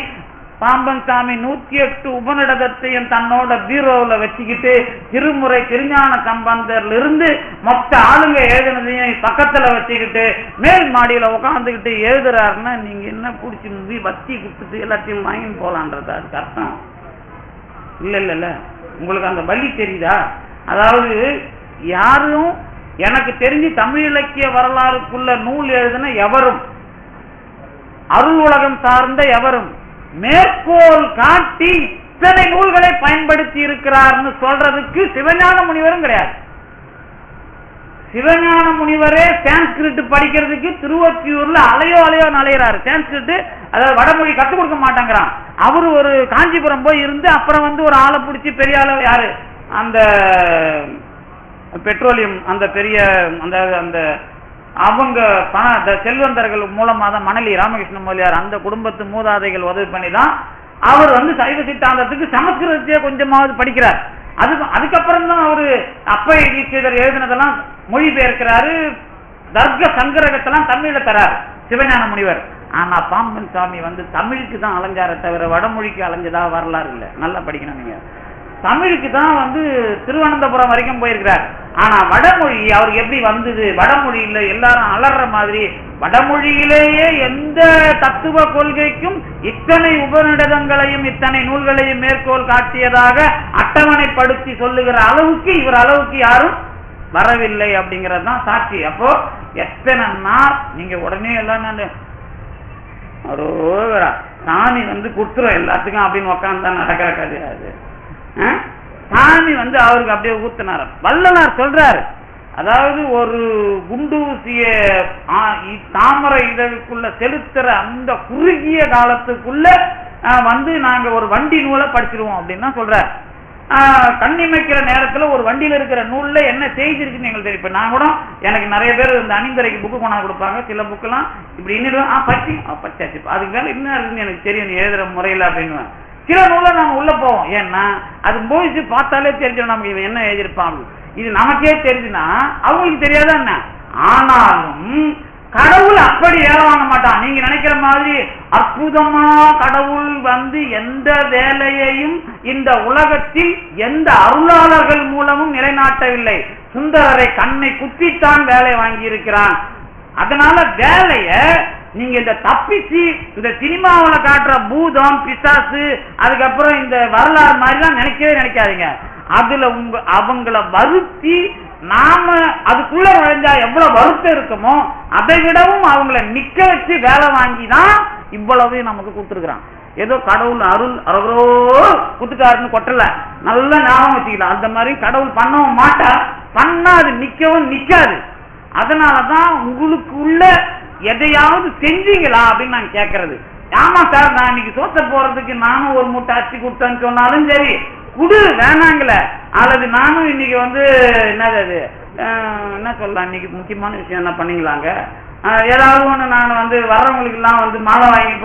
பாம்பன் சாமி 108 உபநிடதத்தையும் தன்னோட பீரோவில் வச்சுக்கிட்டு திருமுறை திருஞான சம்பந்தர்ல இருந்து மொத்த ஆளுங்க எழுதுனதையும் பக்கத்துல வச்சுக்கிட்டு மேல் மாடியில உட்காந்துக்கிட்டு எழுதுறாருன்னா நீங்க என்ன பிடிச்சி மூவி வத்தி கொடுத்துட்டு எல்லாத்தையும் வாங்கின்னு போலான்றது அதுக்கு அர்த்தம் இல்ல. உங்களுக்கு அந்த வழி தெரியுதா? அதாவது யாரும் எனக்கு தெரிஞ்சு தமிழ் இலக்கிய வரலாறுக்குள்ள நூல் எழுதின எவரும், அருள் உலகம் சார்ந்த எவரும் மேற்கோள் காட்டி இத்தனை நூல்களை பயன்படுத்தி இருக்கிறார்னு சொல்றதுக்கு சிவஞான முனிவரும் கிடையாது. சிவஞான முனிவரே சான்ஸ்கிரிட் படிக்கிறதுக்கு திருவொற்றியூர்ல அலையோ நலையிறாரு. சான்ஸ்கிரிட் அதாவது வடமொழி கற்றுக் கொடுக்க மாட்டேங்கிறான். அவரு ஒரு காஞ்சிபுரம் போய் இருந்து அப்புறம் வந்து ஒரு ஆளை பிடிச்சி பெரிய ஆளு யாரு, அந்த பெட்ரோலியம் அந்த பெரிய அந்த அவங்க செல்வந்தர்கள் மூலமா தான் மணலி ராமகிருஷ்ண மொழியார் அந்த குடும்பத்து மூதாதைகள் உதவி பண்ணி தான் அவர் வந்து சைவ சித்தாந்தத்துக்கு சமஸ்கிருதத்தையே கொஞ்சமாவது படிக்கிறார். அதுக்கப்புறம் தான் அவரு அப்பை தீட்சிதர் எழுதினதெல்லாம் மொழிபெயர்க்கிறாரு, தர்க்க சங்கரகத்தெல்லாம் தமிழ்ல தராரு சிவஞான முனிவர். ஆனா பாம்பன் சாமி வந்து தமிழுக்கு தான் அலைஞ்சார தவிர வடமொழிக்கு அலைஞ்சதா வரலாறு இல்லை. நல்லா படிக்கணும் நீங்க. தமிழுக்கு தான் வந்து திருவனந்தபுரம் வரைக்கும் போயிருக்கிறார். ஆனா வடமொழி அவருக்கு எப்படி வந்தது? வடமொழியில எல்லாரும் அலற மாதிரி வடமொழியிலேயே எந்த தத்துவ கொள்கைக்கும் இத்தனை உபநிடதங்களையும் இத்தனை நூல்களையும் மேற்கோள் காட்டியதாக அட்டவணைப்படுத்தி சொல்லுகிற அளவுக்கு இவர் அளவுக்கு யாரும் வரவில்லை அப்படிங்கிறது தான் சாட்சி. அப்போ எத்தனை நாள் நீங்க உடனே எல்லாம் சாமி வந்து குடுத்துரும் எல்லாத்துக்கும் அப்படின்னு உக்காந்து தான் நடக்கிற கிடையாது. சாமி வந்து அவருக்கு அப்படியே ஊத்தினார். வள்ளலார் சொல்றாரு, அதாவது ஒரு குண்டூசிய தாமரை இதழுக்குள்ள செலுத்துற அந்த குறுகிய காலத்துக்குள்ள வந்து நாங்க ஒரு வண்டி நூலை படிச்சிருவோம் அப்படின்னு சொல்றாரு. கண்ணிமைக்கிற நேரத்துல ஒரு வண்டியில இருக்கிற நூல்ல என்ன செய்தி இருக்குன்னு எங்களுக்கு தெரியும். இப்ப நான் கூட எனக்கு நிறைய பேர் இந்த அணிந்துரைக்கு புக்கு கொண்டாந்து கொடுப்பாங்க. சில புக்கெல்லாம் இப்படி இன்னும் பச்சாச்சு அதுக்கு மேல என்ன இருக்குன்னு எனக்கு தெரியும் நீ எழுதுற முறையில அப்படின்னு. சில நூலை நம்ம உள்ள போவோம். ஏன்னா அது போயிச்சு பார்த்தாலே தெரிஞ்சிடும் நமக்கு இவன் என்ன எழுதியிருப்பாங்க. இது நமக்கே தெரிஞ்சுன்னா அவங்களுக்கு தெரியாதா என்ன. ஆனாலும் கடவுள் அப்படி வேலை வாங்க மாட்டான். நீங்க நினைக்கிற மாதிரி அற்புதமா கடவுள் வந்து எந்த வேலையையும் இந்த உலகத்தில் எந்த அருளாளர்கள் மூலமும் நிலைநாட்டவில்லை. சுந்தரரை கண்ணை குத்தித்தான் வேலை வாங்கி இருக்கிறான். அதனால வேலைய நீங்க இந்த தப்பிச்சு இந்த சினிமாவில் காட்டுற பூதம் பிசாசு அதுக்கப்புறம் இந்த வரலாறு மாதிரிலாம் நினைக்காதீங்க. அதுல அவங்கள வருத்தி நாம அதுக்குள்ள நுழைஞ்சா எவ்வளவு வருத்தம் இருக்குமோ அதை விடவும் அவங்கள நிக்க வச்சு வேலை வாங்கிதான் இவ்வளவு நமக்கு கொடுத்துருக்கான். ஏதோ கடவுள் அருள் அரோ குத்துட்டாருன்னு கொட்டல, நல்லா ஞாபகம் வச்சுக்கலாம். அந்த மாதிரி கடவுள் பண்ணவும் மாட்டார், பண்ணா அது நிக்கவும் நிக்காது. அதனாலதான் உங்களுக்குள்ள எதையாவது செஞ்சீங்களா அப்படின்னு நான் கேட்கறது. ஆமா சார் நான் இன்னைக்கு சோத்த போறதுக்கு நானும் ஒரு மூட்டை அரிசி கொடுத்தேன்னு சொன்னாலும் சரி குடு வேணாங்கள, அல்லது நானும் இன்னைக்கு வந்து என்னது அது என்ன சொல்லலாம் இன்னைக்கு முக்கியமான விஷயம் என்ன பண்ணீங்களாங்க ஏதாவது ஒண்ணு நான் வந்து வர்றவங்களுக்கு எல்லாம் வந்து மாலை வாங்கி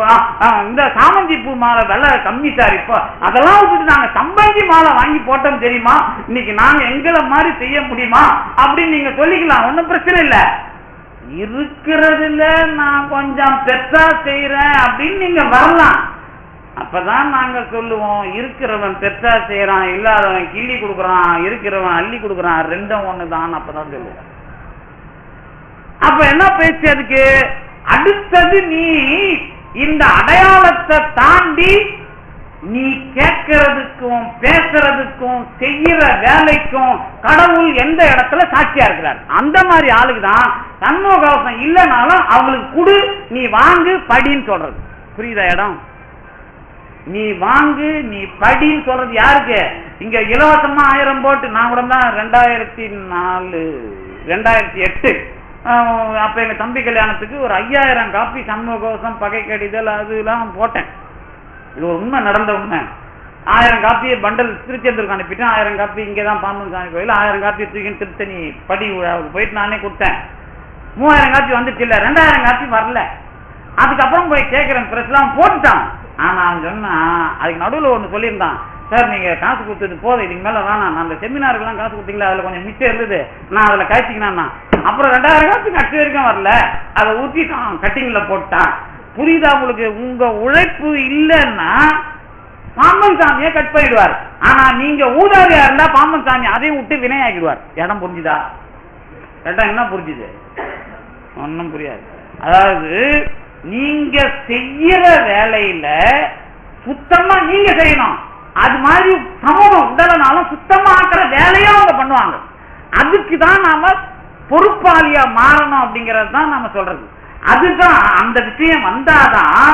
இந்த சாமந்தி பூ மாலை விலை கம்மி சார் இப்போ அதெல்லாம் விட்டுட்டு நாங்க சம்பந்தி மாலை வாங்கி போட்டோம் தெரியுமா, இன்னைக்கு நாங்க எங்களை மாதிரி செய்ய முடியுமா அப்படின்னு நீங்க சொல்லிக்கலாம். ஒன்னும் பிரச்சனை இல்லை. இருக்கிறதுல நான் கொஞ்சம் பெருசா செய்யறேன் அப்படின்னு நீங்க வரலாம். அப்பதான் நாங்க சொல்லுவோம் இருக்கிறவன் பெருசா செய்யறான், இல்லாதவன் கிள்ளி கொடுக்கறான், இருக்கிறவன் அள்ளி கொடுக்கறான், ரெண்டும் ஒண்ணுதான். அப்பதான் சொல்லுவோம். அப்ப என்ன பேச்சு அதுக்கு? அடுத்தது நீ இந்த அடையாளத்தை தாண்டி நீ கேட்கறதுக்கும் பேசுறதுக்கும் செய்யற வேலைக்கும் கடவுள் எந்த இடத்துல சாட்சியா இருக்கிறார். அந்த மாதிரி ஆளுக்கு தான் சண்முகவசம் இல்லைனாலும் அவங்களுக்கு குடு, நீ வாங்கு படின்னு சொல்றது. புரியுதா இடம்? நீ வாங்கு நீ படின்னு சொல்றது யாருக்கு? இங்க இலவசமா 1000 போட்டு நான் கூட தான் 2004 2008 அப்ப எங்க தம்பி கல்யாணத்துக்கு ஒரு 5000 காப்பி சண்முகவசம் பகை கடிதல் அதெல்லாம் போட்டேன். இது ஒரு உண்மை, நடந்த உண்மை. 1000 காப்பியை பண்டல் திருச்செந்தூருக்கு அனுப்பிட்டேன். 1000 காப்பி இங்கேதான் பாம்பன் சாமி கோயில். 1000 காப்பி தூக்கின்னு திருத்தணி படி விழாவுக்கு போயிட்டு நானே கொடுத்தேன். 3000 காப்பி வந்துச்சு இல்ல, 2000 காப்பி வரல. அதுக்கப்புறம் போய் கேட்கிறேன், பிரஸ்லாம் போட்டுட்டான். ஆனா அவன் சொன்னா அதுக்கு நடுவில் ஒண்ணு சொல்லியிருந்தான், சார் நீங்க காசு கொடுத்தது போதும், இதுக்கு மேல வேணாம், நான் அந்த செமினாருக்கெல்லாம் காசு கொடுத்தீங்களா அதுல கொஞ்சம் மிச்சம் இருந்தது, நான் அதுல காய்ச்சிக்கினா. அப்புறம் 2000 காப்பி கட்சி வரைக்கும் வரல, அதை ஊற்றிட்டான், கட்டிங்ல போட்டான். புரியுதா உங்களுக்கு? உங்க உழைப்பு இல்லைன்னா பாம்பன் சாமியை கட் பண்ணிடுவார். ஆனா நீங்க ஊதாரியா இருந்தா பாம்பன் சாமி அதையும் விட்டு வினையாக்கிடுவார். இடம் புரிஞ்சுதா? இடம் என்ன புரிஞ்சுது? ஒன்னும் புரியாது. அதாவது நீங்க செய்யற வேலையில சுத்தமா நீங்க செய்யணும். அது மாதிரி சமூகம் உடலனாலும் சுத்தமா ஆக்கிற வேலையும் அவங்க பண்ணுவாங்க. அதுக்குதான் நாம பொறுப்பாளியா மாறணும் அப்படிங்கறது தான் நாம சொல்றது. அதுதான் அந்த விஷயம் வந்தாதான்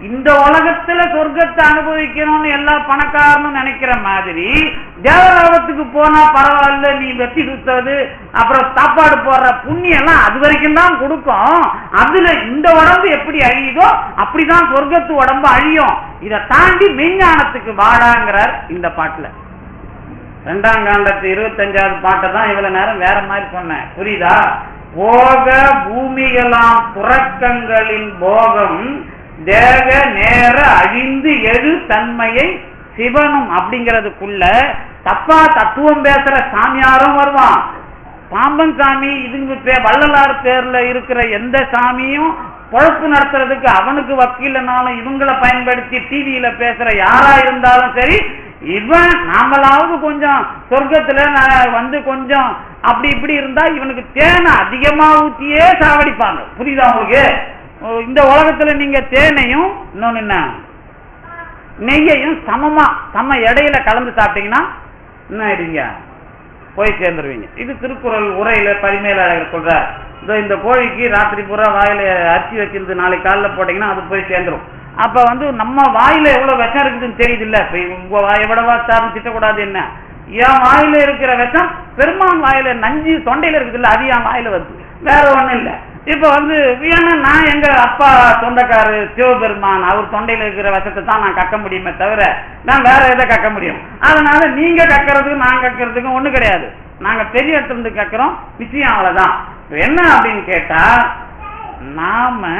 இந்த உலகத்துல சொர்க்கத்தை அனுபவிக்கணும்னு எல்லா பணக்காரனும் நினைக்கிற மாதிரி தேவலோகத்துக்கு போனா பரவாயில்ல, நீ வெட்டி சுத்தது அப்புறம் சாப்பாடு போடுற புண்ணியம் எல்லாம் அது வரைக்கும் தான் கொடுக்கும். அதுல இந்த உடம்பு எப்படி அழியுதோ அப்படிதான் சொர்க்கத்து உடம்பு அழியும். இதை தாண்டி மெஞ்ஞானத்துக்கு வாடாங்கிறார் இந்த பாட்டுல. 2ஆம் காண்டத்து 25வது பாட்டை தான் இவ்வளவு நேரம் வேற மாதிரி சொன்னேன். புரியுதா? போக பூமிகளாம் புறக்கங்களின் போகம் தேக நேர அழிந்து எழு தன்மையை சிவனும் அப்படிங்கிறதுக்குள்ள தப்பா தத்துவம் பேசுற சாமியாரும் வருவான். பாம்பன் சாமி இதுங்க வள்ளலார் பேர்ல இருக்கிற எந்த சாமியும் பொழப்பு நடத்துறதுக்கு அவனுக்கு வக்கீலனாலும் இவங்களை பயன்படுத்தி டிவியில பேசுற யாரா இருந்தாலும் சரி, இவன் நாமளாவது கொஞ்சம் சொர்க்கத்துல வந்து கொஞ்சம் அப்படி இப்படி இருந்தா இவனுக்கு தேனை அதிகமா ஊத்தியே சாவடிப்பாங்க. புரியுதா உங்களுக்கு? இந்த உலகத்துல நீங்க தேனையும் இன்னொன்னு என்ன நெய்யையும் சம எடையில கலந்து சாப்பிட்டீங்கன்னா என்ன ஆயிடுவீங்க? போய் சேர்ந்துருவீங்க. இது திருக்குறள் உரையில பரிமேலழகர் சொல்றார். இந்த கோழிக்கு ராத்திரி பூரா வாயில அரிசி வச்சிருந்து நாளைக்கு காலைல போட்டீங்கன்னா அது போய் சேர்ந்துரும். அப்ப வந்து நம்ம வாயில எவ்வளவு விஷம் இருக்குதுன்னு தெரியுது இல்ல? இப்ப உங்க வாயை விடவா சார்னு திட்டக்கூடாது. என்ன என் வாயில இருக்கிற விஷம் பெருமான் வாயில நஞ்சு தொண்டையில இருக்குது இல்ல, அது என் வாயில வருது, வேற ஒண்ணும் இல்ல. இப்ப ஏன்னா நான் எங்க அப்பா சொந்தக்காரு சிவபெருமான், அவர் தொண்டையில இருக்கிற விஷத்தை தான் நான் கக்க முடியுமே தவிர நான் வேற எதை கக்க முடியும்? அதனால நீங்க கக்கிறதுக்கும் நான் கக்கிறதுக்கும் ஒண்ணு கிடையாது. நாங்க பெரிய இடத்துல இருந்து கக்கிறோம், விஷயம் அவ்வளவுதான். என்ன அப்படின்னு கேட்டா, நாம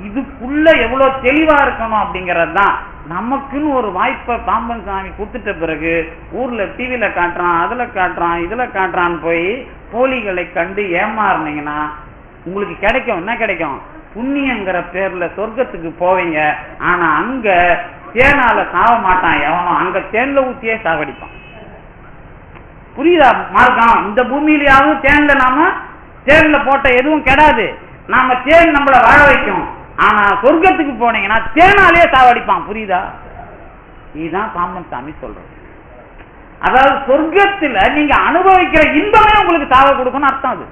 இதுக்குள்ள எவ்வளவு தெளிவா இருக்கணும் அப்படிங்கறது தான். நமக்குன்னு ஒரு வாய்ப்பை பாம்பன் சாமி கொடுத்துட்ட பிறகு ஊர்ல டிவில காட்டுறான், அதுல காட்டுறான், இதுல காட்டுறான்னு போய் போலிகளை கண்டு ஏமாறுனீங்கன்னா உங்களுக்கு கிடைக்கும். என்ன கிடைக்கும்? புண்ணியங்கிற பேர்ல சொர்க்கத்துக்கு போவீங்க. ஆனா அங்க தேனால சாவ மாட்டான் எவனோ, அங்க தேன்ல ஊத்தியே சாவடிப்பான். புரியுதா மார்க்கம்? இந்த பூமியிலேயாவது தேன்ல நாம தேன்ல போட்ட எதுவும் கெடாது, நாம தேன் நம்மள வாழ வைக்கும். ஆனா சொர்க்கத்துக்கு போனீங்கன்னா தேனாலே சாவடிப்பான். புரியுதா? இதுதான் பாம்பன் சாமி சொல்றது. அதாவது சொர்க்கத்துல நீங்க அனுபவிக்கிற இன்பமே உங்களுக்கு சாவ கொடுக்கணும் அர்த்தம். அது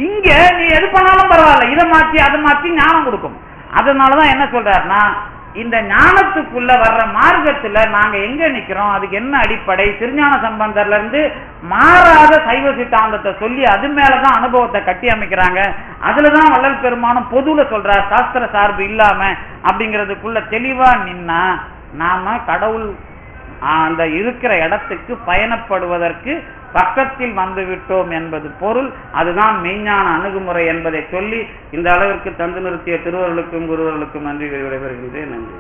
இங்க நீ எது பண்ணாலும் பரவாயில்ல, இதை மாற்றி அதை மாற்றி ஞானம் கொடுக்கும். அதனாலதான் என்ன சொல்றாருன்னா, இந்த ஞானத்துக்குள்ள வர்ற மார்க்கத்துல நாங்க எங்க நிக்கிறோம், அதுக்கு என்ன அடிப்படை? திருஞான சம்பந்தர்ல இருந்து மாறாத சைவ சித்தாந்தத்தை சொல்லி அது மேலதான் அனுபவத்தை கட்டி அமைக்கிறாங்க. அதுலதான் வள்ளல் பெருமானும் பொதுல சொல்றார், சாஸ்திர சார்பு இல்லாம அப்படிங்கிறதுக்குள்ள தெளிவா நின்னா நாம கடவுள் அந்த இருக்கிற இடத்துக்கு பயணப்படுவதற்கு பக்கத்தில் வந்து விட்டோம் என்பது பொருள். அதுதான் மெய்ஞான அணுகுமுறை என்பதை சொல்லி இந்த அளவிற்கு தந்து நிறுத்திய திருவர்களுக்கும் குருவர்களுக்கும் நன்றி விடைபெறுகின்றேன். நன்றி.